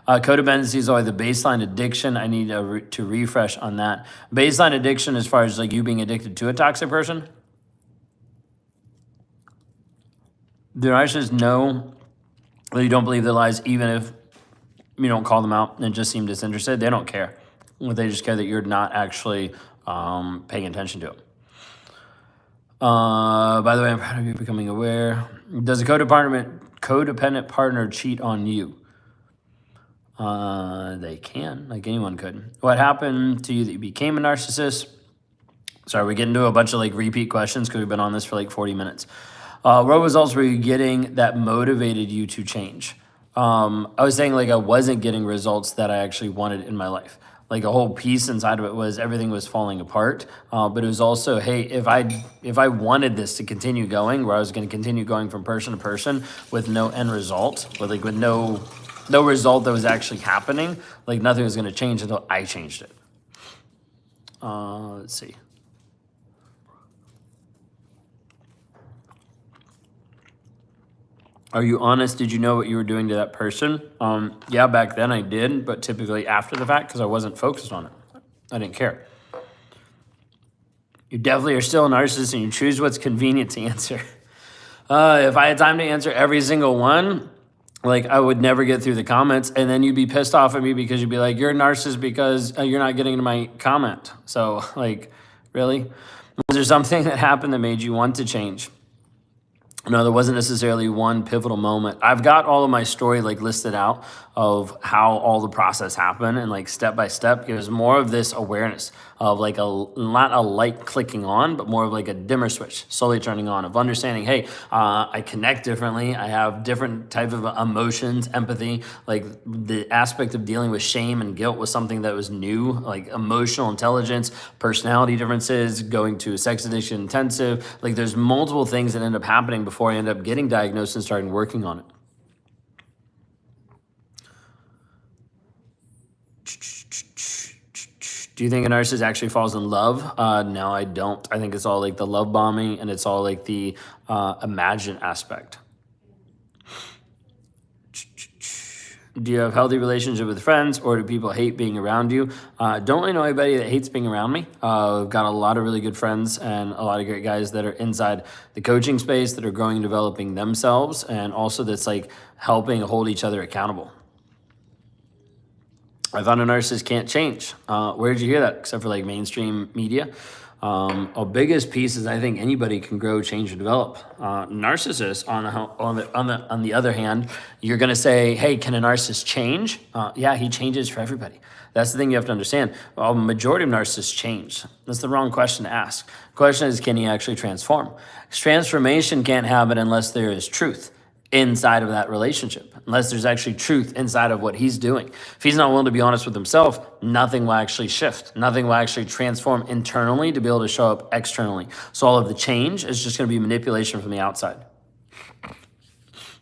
Codependency is always the baseline addiction. I need to refresh on that. Baseline addiction as far as like you being addicted to a toxic person. Do narcissists know that you don't believe their lies even if you don't call them out and just seem disinterested? They don't care. They just care that you're not actually paying attention to it. By the way, I'm proud of you becoming aware. Does a codependent partner cheat on you? They can, like anyone could. What happened to you that you became a narcissist? Sorry, we get into a bunch of like repeat questions because we've been on this for like 40 minutes. What results were you getting that motivated you to change? I was saying like I wasn't getting results that I actually wanted in my life. Like a whole piece inside of it was everything was falling apart. But it was also, hey, if I wanted this to continue going, where I was going to continue going from person to person with no end result, with no result that was actually happening, like nothing was going to change until I changed it. Let's see. Are you honest? Did you know what you were doing to that person? Yeah, back then I did, but typically after the fact because I wasn't focused on it. I didn't care. You definitely are still a narcissist and you choose what's convenient to answer. If I had time to answer every single one, like I would never get through the comments and then you'd be pissed off at me because you'd be like, you're a narcissist because you're not getting to my comment. So like, really? Was there something that happened that made you want to change? No, there wasn't necessarily one pivotal moment. I've got all of my story like listed out of how all the process happened and like step by step. It was more of this awareness of like not a light clicking on, but more of like a dimmer switch slowly turning on, of understanding, hey, I connect differently. I have different type of emotions, empathy. Like the aspect of dealing with shame and guilt was something that was new, like emotional intelligence, personality differences, going to a sex addiction intensive. Like there's multiple things that end up happening before I end up getting diagnosed and starting working on it. Do you think a narcissist actually falls in love? No, I don't. I think it's all like the love bombing and it's all like the imagine aspect. Do you have healthy relationship with friends, or do people hate being around you? Don't really know anybody that hates being around me. I've got a lot of really good friends and a lot of great guys that are inside the coaching space that are growing and developing themselves, and also that's like helping hold each other accountable. I found a narcissist can't change. Where did you hear that? Except for like mainstream media. Our biggest piece is I think anybody can grow, change, and develop. Narcissists, on the other hand, you're going to say, hey, can a narcissist change? Yeah, he changes for everybody. That's the thing you have to understand. A majority of narcissists change. That's the wrong question to ask. The question is, can he actually transform? Transformation can't happen unless there is truth inside of that relationship, unless there's actually truth inside of what he's doing. If he's not willing to be honest with himself, nothing will actually shift. Nothing will actually transform internally to be able to show up externally. So all of the change is just going to be manipulation from the outside.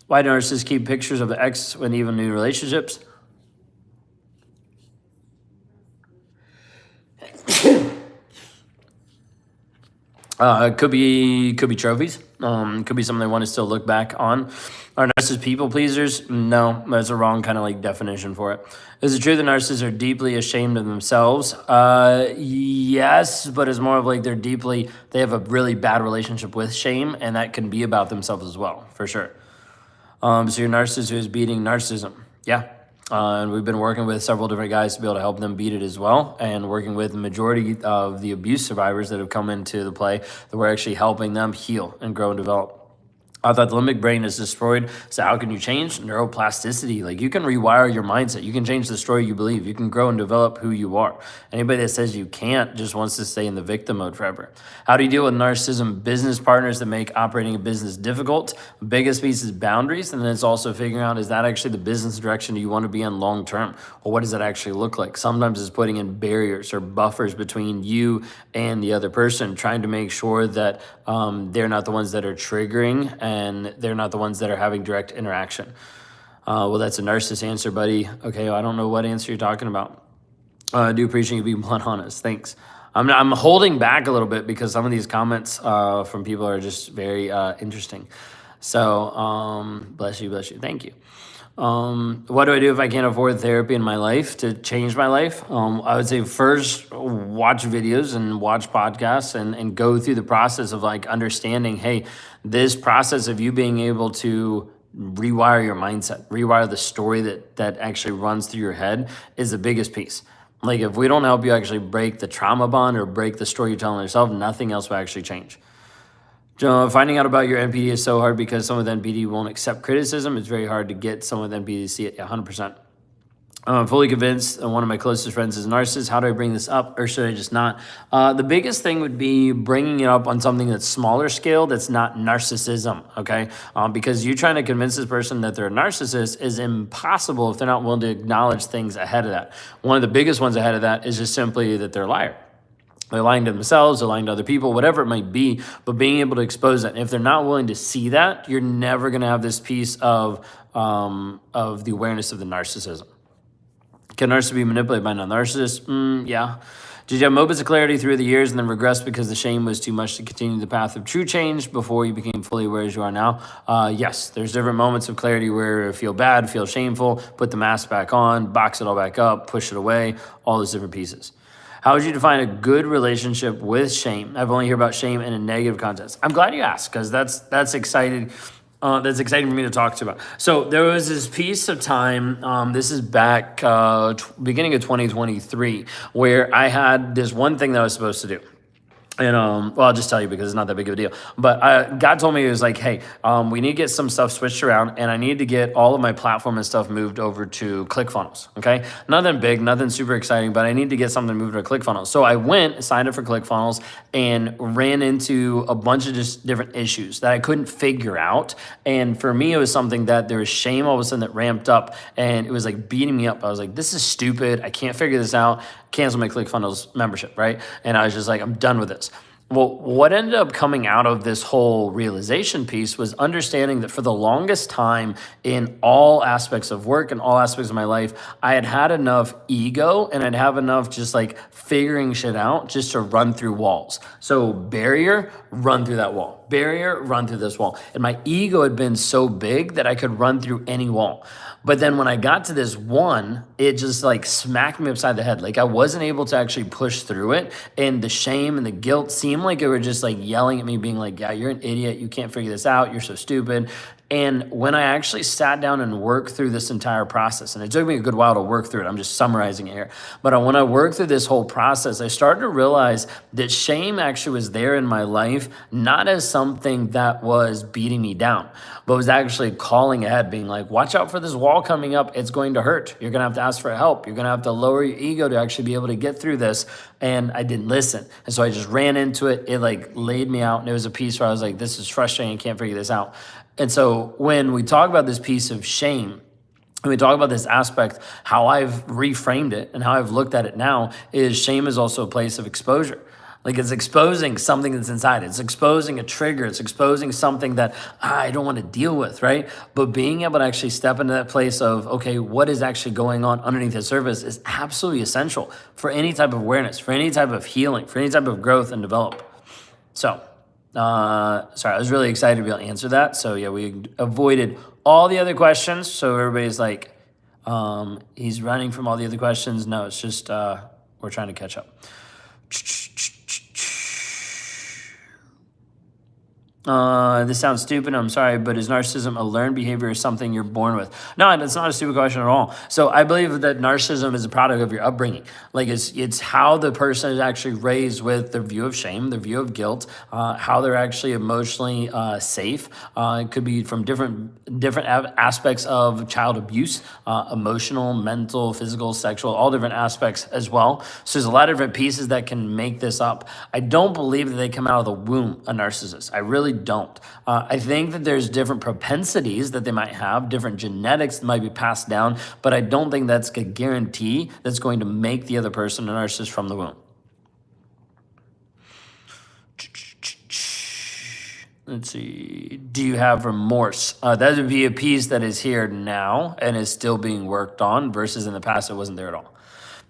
Why do narcissists keep pictures of the ex when even new relationships? It could be trophies. Could be something they want to still look back on. Are narcissists people pleasers? No, that's a wrong kind of like definition for it. Is it true that narcissists are deeply ashamed of themselves? Yes, but it's more of like they have a really bad relationship with shame, and that can be about themselves as well, for sure. So you're a narcissist who is beating narcissism. Yeah. And we've been working with several different guys to be able to help them beat it as well, and working with the majority of the abuse survivors that have come into the play, that we're actually helping them heal and grow and develop. I thought the limbic brain is destroyed. So how can you change? Neuroplasticity. Like you can rewire your mindset. You can change the story you believe. You can grow and develop who you are. Anybody that says you can't just wants to stay in the victim mode forever. How do you deal with narcissism? Business partners that make operating a business difficult. Biggest piece is boundaries. And then it's also figuring out, is that actually the business direction you want to be in long term? Or what does that actually look like? Sometimes it's putting in barriers or buffers between you and the other person, trying to make sure that they're not the ones that are triggering and they're not the ones that are having direct interaction. Well, that's a narcissist answer, buddy. Okay, I don't know what answer you're talking about. I do appreciate you being blunt honest. Thanks. I'm holding back a little bit because some of these comments from people are just very interesting. So bless you. Thank you. What do I do if I can't afford therapy in my life to change my life? I would say first watch videos and watch podcasts and go through the process of like understanding, hey, this process of you being able to rewire your mindset, rewire the story that actually runs through your head is the biggest piece. Like if we don't help you actually break the trauma bond or break the story you're telling yourself, nothing else will actually change. Finding out about your NPD is so hard because some of the NPD won't accept criticism. It's very hard to get some of the NPD to see it 100%. I'm fully convinced one of my closest friends is a narcissist. How do I bring this up, or should I just not? The biggest thing would be bringing it up on something that's smaller scale, that's not narcissism, okay? Because you trying to convince this person that they're a narcissist is impossible if they're not willing to acknowledge things ahead of that. One of the biggest ones ahead of that is just simply that they're a liar. They're lying to themselves, they're lying to other people, whatever it might be, but being able to expose that. And if they're not willing to see that, you're never going to have this piece of the awareness of the narcissism. Can narcissists be manipulated by non-narcissists? Yeah. Did you have moments of clarity through the years and then regress because the shame was too much to continue the path of true change before you became fully aware as you are now? Yes, there's different moments of clarity where you feel bad, feel shameful, put the mask back on, box it all back up, push it away, all those different pieces. How would you define a good relationship with shame? I've only heard about shame in a negative context. I'm glad you asked because that's exciting. That's exciting for me to talk to about. So there was this piece of time, this is back beginning of 2023, where I had this one thing that I was supposed to do. And well, I'll just tell you because it's not that big of a deal. But God told me, it was like, hey, we need to get some stuff switched around, and I need to get all of my platform and stuff moved over to ClickFunnels. Okay, nothing big, nothing super exciting, but I need to get something moved to ClickFunnels. So I went, signed up for ClickFunnels, and ran into a bunch of just different issues that I couldn't figure out. And for me, it was something that there was shame all of a sudden that ramped up, and it was like beating me up. I was like, this is stupid. I can't figure this out. Cancel my ClickFunnels membership, right? And I was just like, I'm done with this. Well, what ended up coming out of this whole realization piece was understanding that for the longest time in all aspects of work and all aspects of my life, I had had enough ego and I'd have enough just like figuring shit out just to run through walls. So barrier, run through that wall. Barrier, run through this wall. And my ego had been so big that I could run through any wall. But then when I got to this one, it just like smacked me upside the head. Like I wasn't able to actually push through it. And the shame and the guilt seemed like it were just like yelling at me, being like, yeah, you're an idiot. You can't figure this out. You're so stupid. And when I actually sat down and worked through this entire process, and it took me a good while to work through it, I'm just summarizing it here. But when I worked through this whole process, I started to realize that shame actually was there in my life, not as something that was beating me down, but was actually calling ahead, being like, watch out for this wall coming up. It's going to hurt. You're going to have to ask for help. You're going to have to lower your ego to actually be able to get through this. And I didn't listen. And so I just ran into it. It like laid me out. And it was a piece where I was like, this is frustrating. I can't figure this out. And so when we talk about this piece of shame, and we talk about this aspect, how I've reframed it and how I've looked at it now is shame is also a place of exposure. Like it's exposing something that's inside. It's exposing a trigger. It's exposing something that I don't want to deal with, right? But being able to actually step into that place of, okay, what is actually going on underneath the surface is absolutely essential for any type of awareness, for any type of healing, for any type of growth and develop. So, sorry, I was really excited to be able to answer that. So yeah, we avoided all the other questions. So everybody's like, he's running from all the other questions. No, it's just, we're trying to catch up. This sounds stupid. I'm sorry, but is narcissism a learned behavior or something you're born with? No, that's not a stupid question at all. So I believe that narcissism is a product of your upbringing. Like it's how the person is actually raised with their view of shame, their view of guilt, how they're actually emotionally safe. It could be from different aspects of child abuse, emotional, mental, physical, sexual, all different aspects as well. So there's a lot of different pieces that can make this up. I don't believe that they come out of the womb a narcissist. I really don't. I think that there's different propensities that they might have, different genetics that might be passed down, but I don't think that's a guarantee that's going to make the other person a narcissist from the womb. Let's see. Do you have remorse? That would be a piece that is here now and is still being worked on versus in the past it wasn't there at all.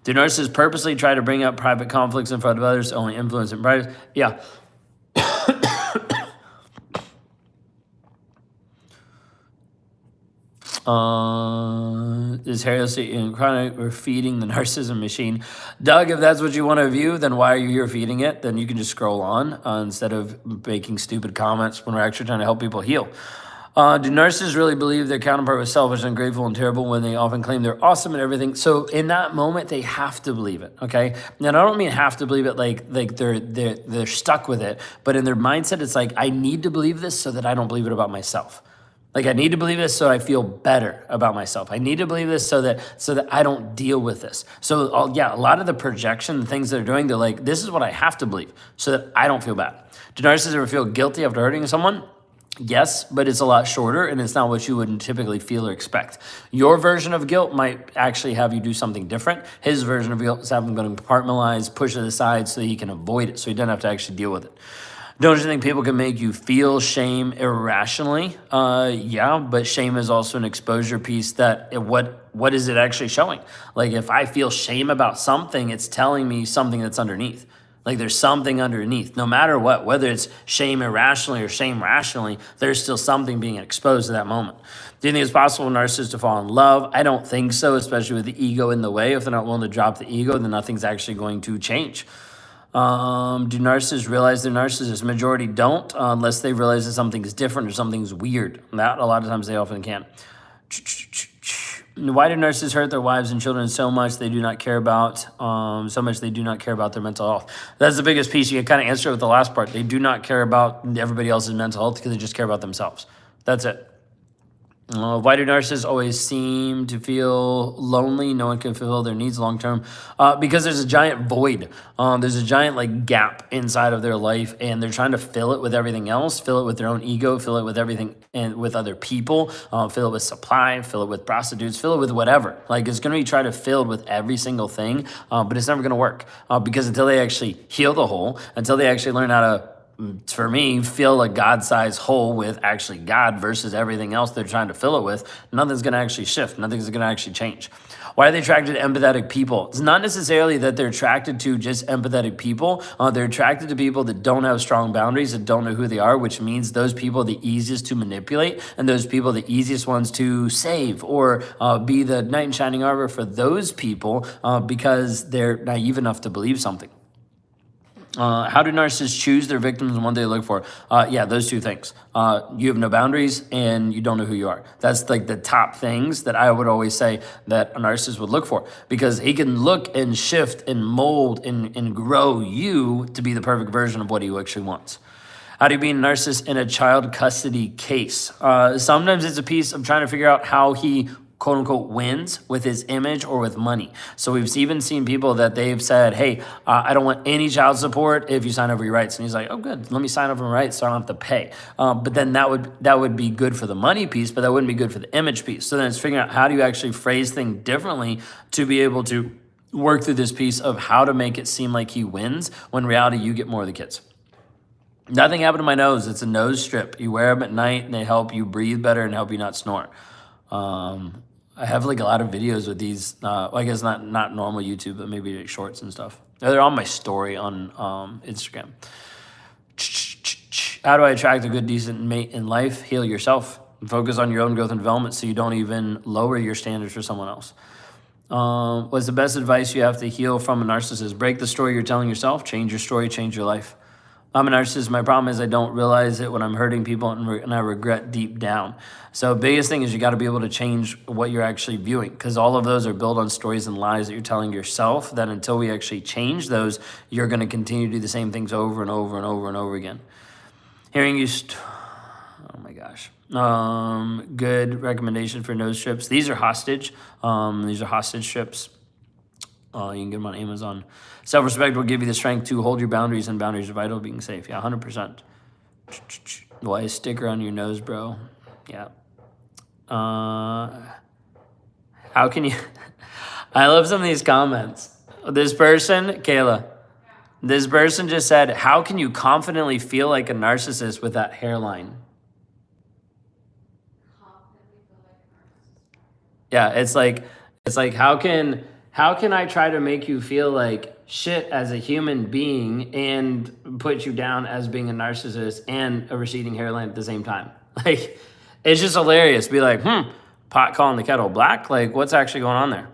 Do narcissists purposely try to bring up private conflicts in front of others to only influence in private? Yeah. Is heresy in chronic or feeding the narcissism machine? Doug, if that's what you want to view, then why are you here feeding it? Then you can just scroll on instead of making stupid comments when we're actually trying to help people heal. Do narcissists really believe their counterpart was selfish, ungrateful, and terrible when they often claim they're awesome and everything? So in that moment, they have to believe it, okay? And I don't mean have to believe it like they're stuck with it, but in their mindset, it's like, I need to believe this so that I don't believe it about myself. Like I need to believe this so I feel better about myself. I need to believe this so that I don't deal with this. So yeah, a lot of the projection, the things they're doing, they're like, this is what I have to believe so that I don't feel bad. Do narcissists ever feel guilty after hurting someone? Yes, but it's a lot shorter and it's not what you would typically feel or expect. Your version of guilt might actually have you do something different. His version of guilt is having him compartmentalize, push it aside so that he can avoid it, so he doesn't have to actually deal with it. Don't you think people can make you feel shame irrationally? Yeah, but shame is also an exposure piece that what is it actually showing? Like if I feel shame about something, it's telling me something that's underneath. Like there's something underneath. No matter what, whether it's shame irrationally or shame rationally, there's still something being exposed at that moment. Do you think it's possible for narcissists to fall in love? I don't think so, especially with the ego in the way. If they're not willing to drop the ego, then nothing's actually going to change. Do narcissists realize they're narcissists? Majority don't, unless they realize that something's different or something's weird. That a lot of times they often can. Why do narcissists hurt their wives and children so much they do not care about, their mental health? That's the biggest piece. You can kind of answer it with the last part. They do not care about everybody else's mental health because they just care about themselves. That's it. Why do narcissists always seem to feel lonely? No one can fulfill their needs long term. Because there's a giant void. There's a giant like gap inside of their life, and they're trying to fill it with everything else. Fill it with their own ego. Fill it with everything and with other people. Fill it with supply. Fill it with prostitutes. Fill it with whatever. Like it's going to be trying to fill it with every single thing, but it's never going to work because until they actually heal the hole, until they actually learn how to, for me, fill a God-sized hole with actually God versus everything else they're trying to fill it with, nothing's going to actually shift. Nothing's going to actually change. Why are they attracted to empathetic people? It's not necessarily that they're attracted to just empathetic people. They're attracted to people that don't have strong boundaries, that don't know who they are, which means those people are the easiest to manipulate, and those people are the easiest ones to save or be the knight in shining armor for those people because they're naive enough to believe something. How do narcissists choose their victims and what they look for? Yeah, those two things. You have no boundaries and you don't know who you are. That's like the top things that I would always say that a narcissist would look for, because he can look and shift and mold and grow you to be the perfect version of what he actually wants. How do you be a narcissist in a child custody case? Sometimes it's a piece of trying to figure out how he quote unquote wins with his image or with money. So we've even seen people that they've said, hey, I don't want any child support if you sign over your rights. And he's like, oh, good, let me sign over my rights so I don't have to pay. But then that would be good for the money piece, but that wouldn't be good for the image piece. So then it's figuring out how do you actually phrase things differently to be able to work through this piece of how to make it seem like he wins when in reality you get more of the kids. Nothing happened to my nose. It's a nose strip. You wear them at night and they help you breathe better and help you not snore. I have like a lot of videos with these, I guess not normal YouTube, but maybe like shorts and stuff. They're on my story on Instagram. How do I attract a good, decent mate in life? Heal yourself. Focus on your own growth and development so you don't even lower your standards for someone else. What's the best advice you have to heal from a narcissist? Break the story you're telling yourself. Change your story, change your life. I'm a narcissist. My problem is I don't realize it when I'm hurting people, and I regret deep down. So biggest thing is you got to be able to change what you're actually viewing, because all of those are built on stories and lies that you're telling yourself, that until we actually change those, you're going to continue to do the same things over and over and over and over again. Hearing you, oh my gosh. Good recommendation for nose strips. These are hostage. These are hostage strips. You can get them on Amazon. Self-respect will give you the strength to hold your boundaries, and boundaries are vital to being safe. Yeah, 100%. Why a sticker on your nose, bro? Yeah. How can you... I love some of these comments. This person, Kayla, this person just said, how can you confidently feel like a narcissist with that hairline? Yeah, it's like how can I try to make you feel like shit as a human being and put you down as being a narcissist and a receding hairline at the same time? Like, it's just hilarious. Be like, pot calling the kettle black? Like, what's actually going on there?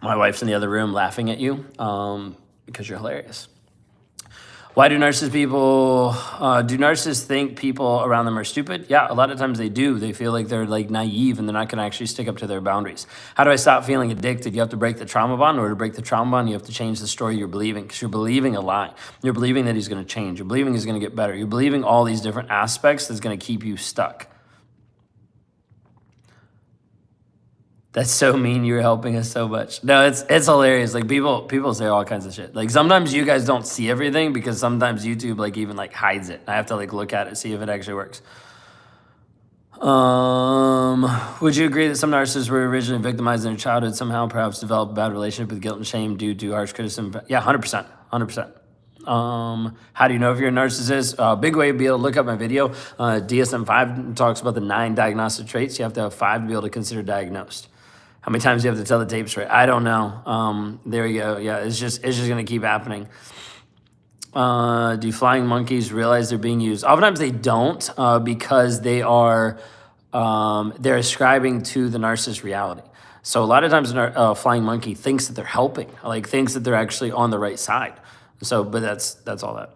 My wife's in the other room laughing at you because you're hilarious. Why do narcissists think people around them are stupid? Yeah, a lot of times they do. They feel like they're like naive and they're not going to actually stick up to their boundaries. How do I stop feeling addicted? You have to break the trauma bond. In order to break the trauma bond, you have to change the story you're believing, because you're believing a lie. You're believing that he's going to change. You're believing he's going to get better. You're believing all these different aspects that's going to keep you stuck. That's so mean. You're helping us so much. No, it's hilarious. Like people say all kinds of shit. Like sometimes you guys don't see everything because sometimes YouTube like even like hides it. I have to like look at it, see if it actually works. Would you agree that some narcissists were originally victimized in their childhood, somehow perhaps developed a bad relationship with guilt and shame due to harsh criticism? Yeah, 100%. 100%. How do you know if you're a narcissist? Big way to be able to look up my video. DSM-5 talks about the 9 diagnostic traits. You have to have 5 to be able to consider diagnosed. How many times do you have to tell the tape straight? I don't know. There we go. Yeah, it's just going to keep happening. Do flying monkeys realize they're being used? Oftentimes they don't because they are they're ascribing to the narcissist reality. So a lot of times a flying monkey thinks that they're helping, like thinks that they're actually on the right side. So, but that's all that.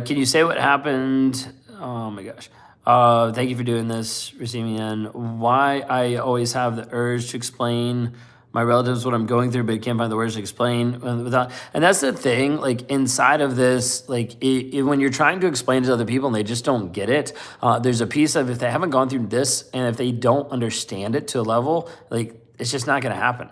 Can you say what happened? Oh my gosh. Thank you for doing this, receiving in. Why I always have the urge to explain my relatives what I'm going through, but can't find the words to explain without. And that's the thing, like inside of this, like when you're trying to explain to other people and they just don't get it, there's a piece of if they haven't gone through this and if they don't understand it to a level, like it's just not going to happen.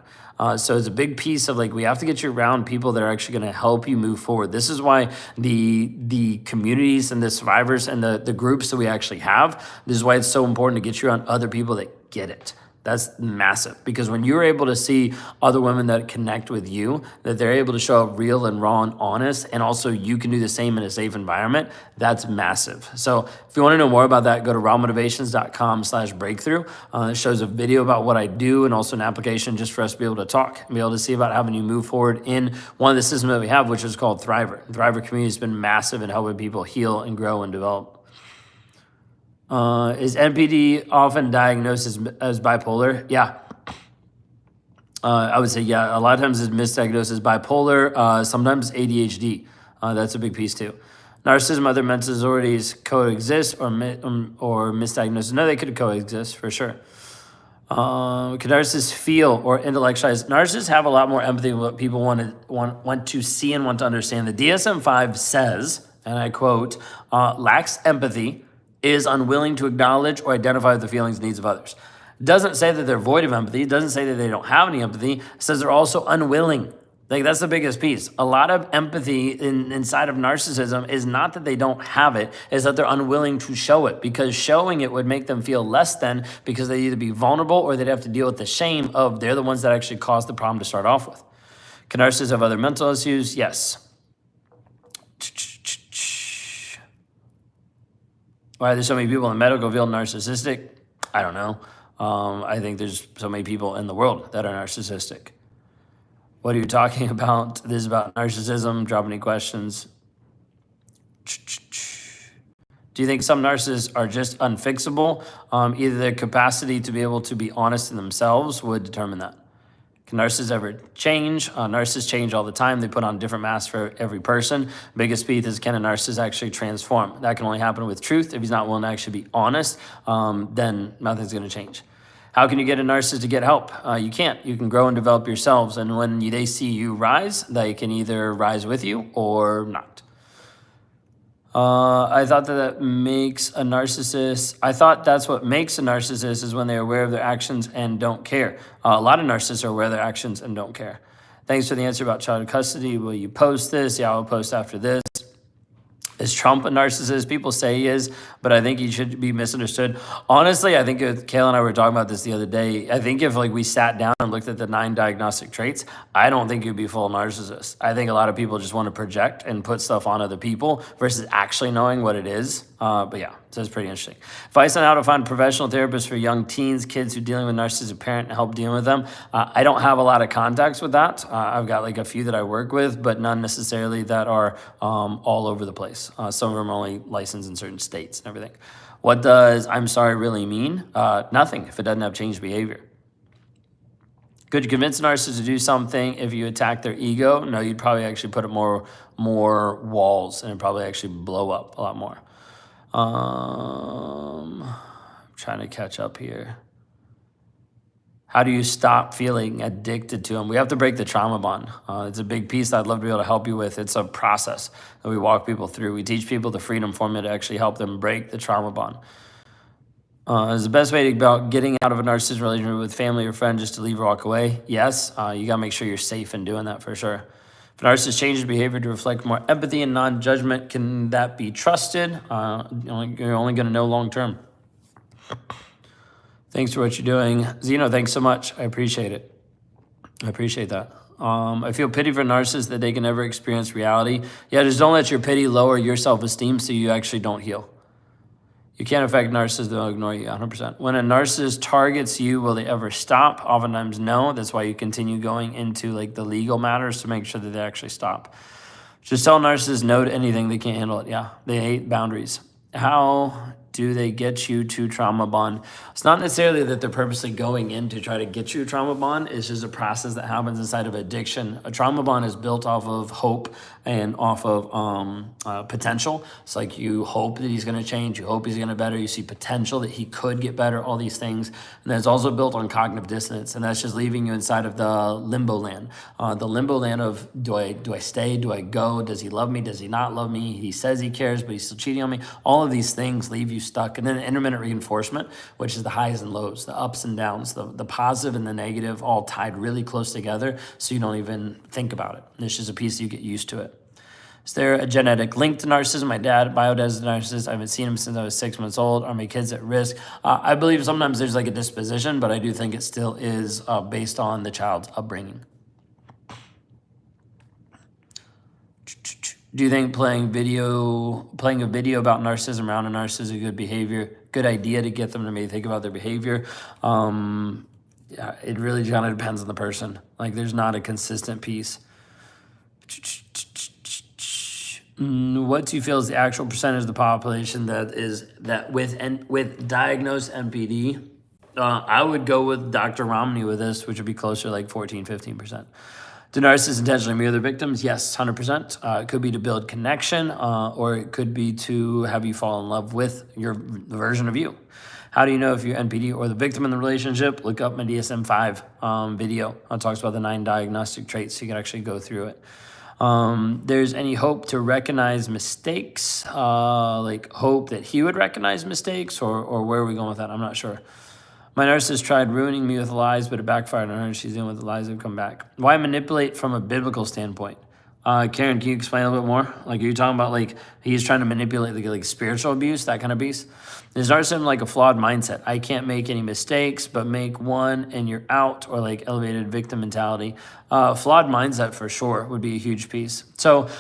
So it's a big piece of like we have to get you around people that are actually going to help you move forward. This is why the communities and the survivors and the groups that we actually have, this is why it's so important to get you around other people that get it. That's massive, because when you're able to see other women that connect with you, that they're able to show up real and raw and honest, and also you can do the same in a safe environment, that's massive. So if you want to know more about that, go to rawmotivations.com/breakthrough. It shows a video about what I do and also an application just for us to be able to talk and be able to see about having you move forward in one of the systems that we have, which is called Thriver. The Thriver community has been massive in helping people heal and grow and develop. Is NPD often diagnosed as bipolar? Yeah. I would say, yeah, a lot of times it's misdiagnosed as bipolar, sometimes ADHD. That's a big piece too. Narcissism, other mental disorders coexist or misdiagnosis. No, they could coexist for sure. Can narcissists feel or intellectualize? Narcissists have a lot more empathy than what people want to see and want to understand. The DSM-5 says, and I quote, lacks empathy, is unwilling to acknowledge or identify the feelings and needs of others. It doesn't say that they're void of empathy. It doesn't say that they don't have any empathy. It says they're also unwilling. Like that's the biggest piece. A lot of empathy inside of narcissism is not that they don't have it, is that they're unwilling to show it, because showing it would make them feel less than, because they'd either be vulnerable or they'd have to deal with the shame of they're the ones that actually caused the problem to start off with. Can narcissists have other mental issues? Yes. Why are there so many people in the medical field narcissistic? I don't know. I think there's so many people in the world that are narcissistic. What are you talking about? This is about narcissism. Drop any questions. Do you think some narcissists are just unfixable? Either their capacity to be able to be honest in themselves would determine that. Can narcissists ever change? Narcissists change all the time. They put on different masks for every person. Biggest piece is, can a narcissist actually transform? That can only happen with truth. If he's not willing to actually be honest, then nothing's going to change. How can you get a narcissist to get help? You can't. You can grow and develop yourselves. And when they see you rise, they can either rise with you or not. I thought that makes a narcissist. I thought that's what makes a narcissist is when they're aware of their actions and don't care. A lot of narcissists are aware of their actions and don't care. Thanks for the answer about child custody. Will you post this? Yeah, I'll post after this. Is Trump a narcissist? People say he is, but I think he should be misunderstood. Honestly, I think Kayla and I were talking about this the other day. I think if like we sat down and looked at the 9 diagnostic traits, I don't think he'd be full narcissist. I think a lot of people just want to project and put stuff on other people versus actually knowing what it is. But yeah, so it's pretty interesting. Advice on how to find professional therapists for young teens, kids who are dealing with narcissistic parent and help dealing with them. I don't have a lot of contacts with that. I've got like a few that I work with, but none necessarily that are all over the place. Some of them are only licensed in certain states and everything. What does I'm sorry really mean? Nothing if it doesn't have changed behavior. Could you convince a narcissist to do something if you attack their ego? No, you'd probably actually put up more walls and it'd probably actually blow up a lot more. I'm trying to catch up here. How do you stop feeling addicted to them? We have to break the trauma bond. It's a big piece that I'd love to be able to help you with. It's a process that we walk people through. We teach people the freedom formula to actually help them break the trauma bond. Is the best way about getting out of a narcissistic relationship with family or friend just to leave or walk away? Yes. You got to make sure you're safe in doing that for sure. If a narcissist changes behavior to reflect more empathy and non-judgment, can that be trusted? You're only going to know long term. Thanks for what you're doing. Zeno, thanks so much. I appreciate it. I appreciate that. I feel pity for narcissists that they can never experience reality. Yeah, just don't let your pity lower your self-esteem so you actually don't heal. You can't affect narcissists, they'll ignore you 100%. When a narcissist targets you, will they ever stop? Oftentimes, no. That's why you continue going into like the legal matters to make sure that they actually stop. Just tell narcissists no to anything. They can't handle it. Yeah, they hate boundaries. How do they get you to trauma bond? It's not necessarily that they're purposely going in to try to get you a trauma bond. It's just a process that happens inside of addiction. A trauma bond is built off of hope and off of potential. It's like you hope that he's going to change, you hope he's going to better, you see potential that he could get better, all these things. And then it's also built on cognitive dissonance, and that's just leaving you inside of the limbo land. The limbo land of do I stay, do I go, does he love me, does he not love me, he says he cares but he's still cheating on me. All of these things leave you stuck. And then intermittent reinforcement, which is the highs and lows, the ups and downs, the positive and the negative, all tied really close together, so you don't even think about it. It's just a piece you get used to it. Is there a genetic link to narcissism? My dad, biodad, is a narcissist. I haven't seen him since I was 6 months old. Are my kids at risk? I believe sometimes there's like a disposition, but I do think it still is based on the child's upbringing. Do you think playing a video about narcissism around a narcissist is a good behavior? Good idea to get them to maybe think about their behavior? Yeah, it really kind of depends on the person. Like, there's not a consistent piece. What do you feel is the actual percentage of the population that with diagnosed NPD? I would go with Dr. Romney with this, which would be closer to like 15%. Do narcissists intentionally mirror their victims? Yes, 100%. It could be to build connection, or it could be to have you fall in love with the version of you. How do you know if you're NPD or the victim in the relationship? Look up my DSM-5 video. It talks about the 9 diagnostic traits, so you can actually go through it. There's any hope to recognize mistakes, like hope that he would recognize mistakes, or where are we going with that? I'm not sure. My narcissist tried ruining me with lies, but it backfired on her, and she's dealing with the lies that have come back. Why manipulate from a biblical standpoint? Karen, can you explain a little bit more? Like, are you talking about like he's trying to manipulate like spiritual abuse, that kind of piece? Is narcissism like a flawed mindset? I can't make any mistakes, but make one and you're out, or like elevated victim mentality. Flawed mindset for sure would be a huge piece. So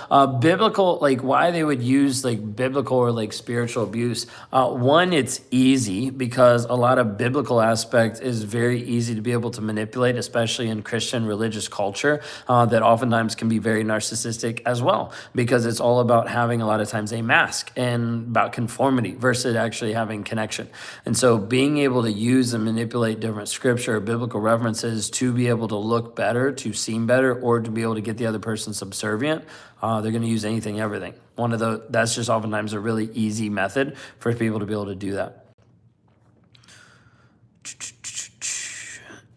biblical, like why they would use like biblical or like spiritual abuse. One, it's easy because a lot of biblical aspect is very easy to be able to manipulate, especially in Christian religious culture, that oftentimes can be very narcissistic as well, because it's all about having a lot of times a mask and about conformity versus actually having connection. And so being able to use and manipulate different scripture or biblical references to be able to look better, to seem better, or to be able to get the other person subservient, they're going to use anything, everything. That's just oftentimes a really easy method for people to be able to do that.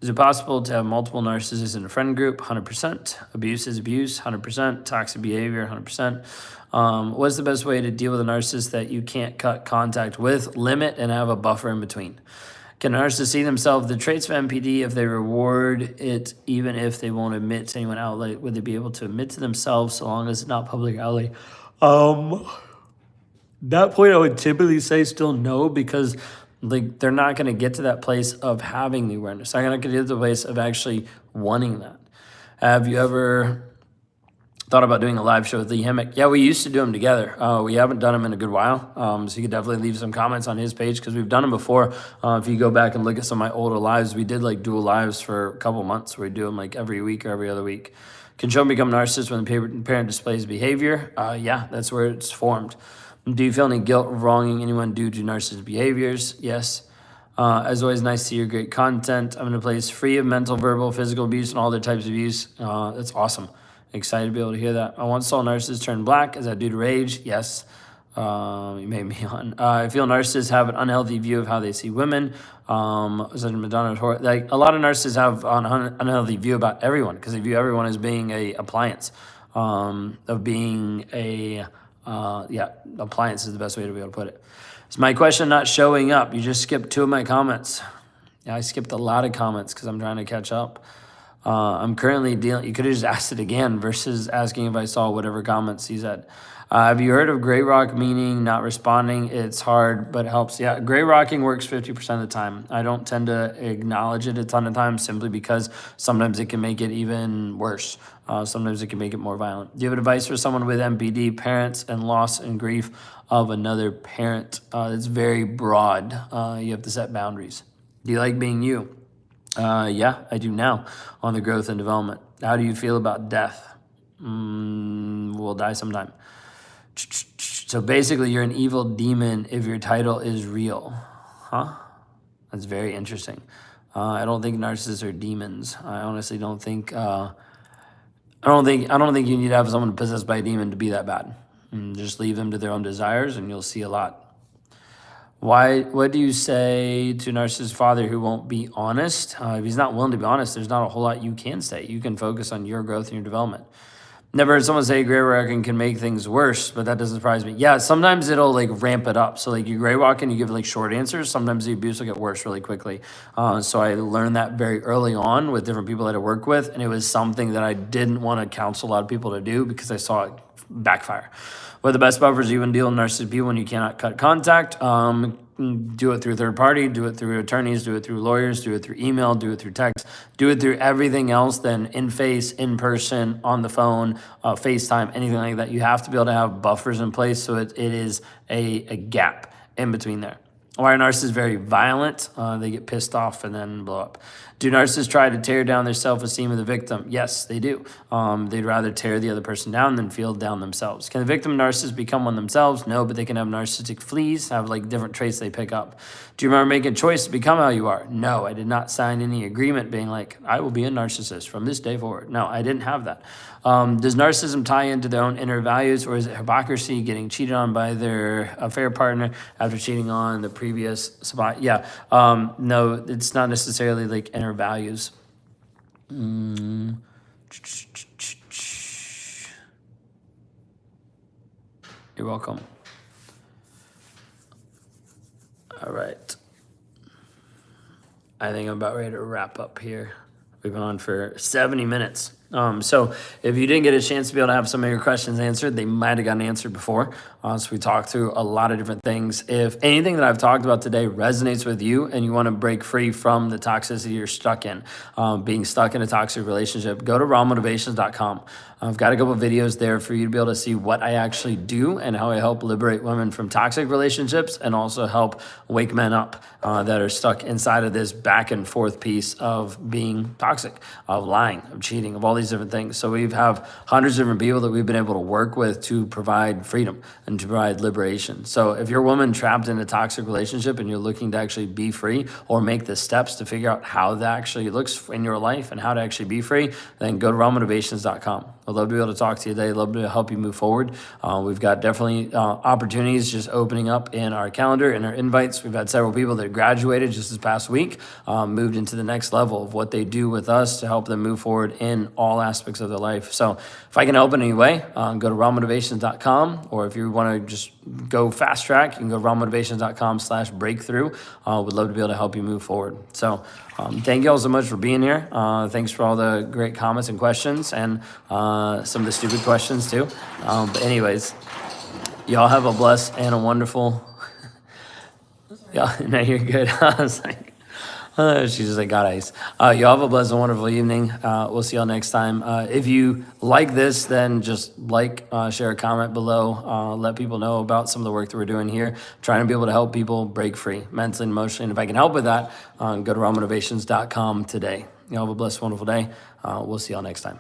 Is it possible to have multiple narcissists in a friend group? 100%. Abuse is abuse, 100%. Toxic behavior, 100%. What's the best way to deal with a narcissist that you can't cut contact with? Limit and have a buffer in between. Can a narcissist see themselves the traits of NPD if they reward it, even if they won't admit to anyone outright? Would they be able to admit to themselves so long as it's not public outright? That point I would typically say still no, because like they're not going to get to that place of having the awareness. They're not going to get to the place of actually wanting that. Have you ever thought about doing a live show with Lee Hemmick? Yeah, we used to do them together. We haven't done them in a good while. So you could definitely leave some comments on his page, because we've done them before. If you go back and look at some of my older lives, we did like dual lives for a couple months where we do them like every week or every other week. Can children become narcissists when the parent displays behavior? Yeah, that's where it's formed. Do you feel any guilt of wronging anyone due to narcissistic behaviors? Yes. As always, nice to see your great content. I'm in a place free of mental, verbal, physical abuse, and all other types of abuse. That's awesome. Excited to be able to hear that. I once saw narcissists turn black. Is that due to rage? Yes. You made me on. I feel narcissists have an unhealthy view of how they see women. Such Madonna, like a lot of narcissists have an unhealthy view about everyone, because they view everyone as being a appliance, of being a appliance is the best way to be able to put it. Is my question not showing up? You just skipped 2 of my comments. Yeah, I skipped a lot of comments because I'm trying to catch up. I'm currently dealing, you could have just asked it again versus asking if I saw whatever comments he said. Have you heard of gray rock, meaning not responding? It's hard, but it helps. Yeah, gray rocking works 50% of the time. I don't tend to acknowledge it a ton of times, simply because sometimes it can make it even worse. Sometimes it can make it more violent. Do you have advice for someone with MPD, parents, and loss and grief of another parent? It's very broad. You have to set boundaries. Do you like being you? Yeah, I do now, on the growth and development. How do you feel about death? We'll die sometime. So basically, you're an evil demon if your title is real. Huh? That's very interesting. I don't think narcissists are demons. I honestly don't think I don't think you need to have someone possessed by a demon to be that bad. And just leave them to their own desires, and you'll see a lot. What do you say to narcissist father who won't be honest? If he's not willing to be honest, there's not a whole lot you can say. You can focus on your growth and your development. Never heard someone say gray walking can make things worse, but that doesn't surprise me. Yeah, sometimes it'll like ramp it up. So like you gray walk and you give like short answers. Sometimes the abuse will get worse really quickly. So I learned that very early on with different people that I work with, and it was something that I didn't want to counsel a lot of people to do because I saw it backfire. What are the best buffers you even deal with narcissistic people when you cannot cut contact? Do it through third party, do it through attorneys, do it through lawyers, do it through email, do it through text, do it through everything else than in face, in person, on the phone, FaceTime, anything like that. You have to be able to have buffers in place so it is a gap in between there. Why are narcissists very violent? They get pissed off and then blow up. Do narcissists try to tear down their self-esteem of the victim? Yes, they do. They'd rather tear the other person down than feel down themselves. Can the victim narcissist become one themselves? No, but they can have narcissistic fleas, have like different traits they pick up. Do you remember making a choice to become how you are? No, I did not sign any agreement being like, I will be a narcissist from this day forward. No, I didn't have that. Does narcissism tie into their own inner values, or is it hypocrisy, getting cheated on by their affair partner after cheating on the previous spot? Yeah, no, it's not necessarily like inner values. You're welcome. All right. I think I'm about ready to wrap up here. We've been on for 70 minutes. So if you didn't get a chance to be able to have some of your questions answered, they might have gotten answered before. So we talked through a lot of different things. If anything that I've talked about today resonates with you and you want to break free from the toxicity you're stuck in, being stuck in a toxic relationship, go to rawmotivations.com. I've got a couple of videos there for you to be able to see what I actually do and how I help liberate women from toxic relationships and also help wake men up that are stuck inside of this back and forth piece of being toxic, of lying, of cheating, of all these different things. So we have hundreds of different people that we've been able to work with to provide freedom and to provide liberation. So if you're a woman trapped in a toxic relationship and you're looking to actually be free or make the steps to figure out how that actually looks in your life and how to actually be free, then go to rawmotivations.com. I'd love to be able to talk to you today. I'd love to help you move forward. We've got definitely opportunities just opening up in our calendar and our invites. We've had several people that graduated just this past week, moved into the next level of what they do with us to help them move forward in all aspects of their life. So if I can help in any way, go to rawmotivations.com, or if you want to just go fast track, you can go to rawmotivations.com/breakthrough. Would love to be able to help you move forward. So thank you all so much for being here. Thanks for all the great comments and questions and some of the stupid questions too. But anyways, y'all have a blessed and a wonderful, yeah, no, you're good. I was like, she's just like, got ice. Y'all have a blessed and wonderful evening. We'll see y'all next time. If you like this, then just share a comment below. Let people know about some of the work that we're doing here, trying to be able to help people break free mentally and emotionally. And if I can help with that, go to rawmotivations.com today. Y'all have a blessed, wonderful day. We'll see y'all next time.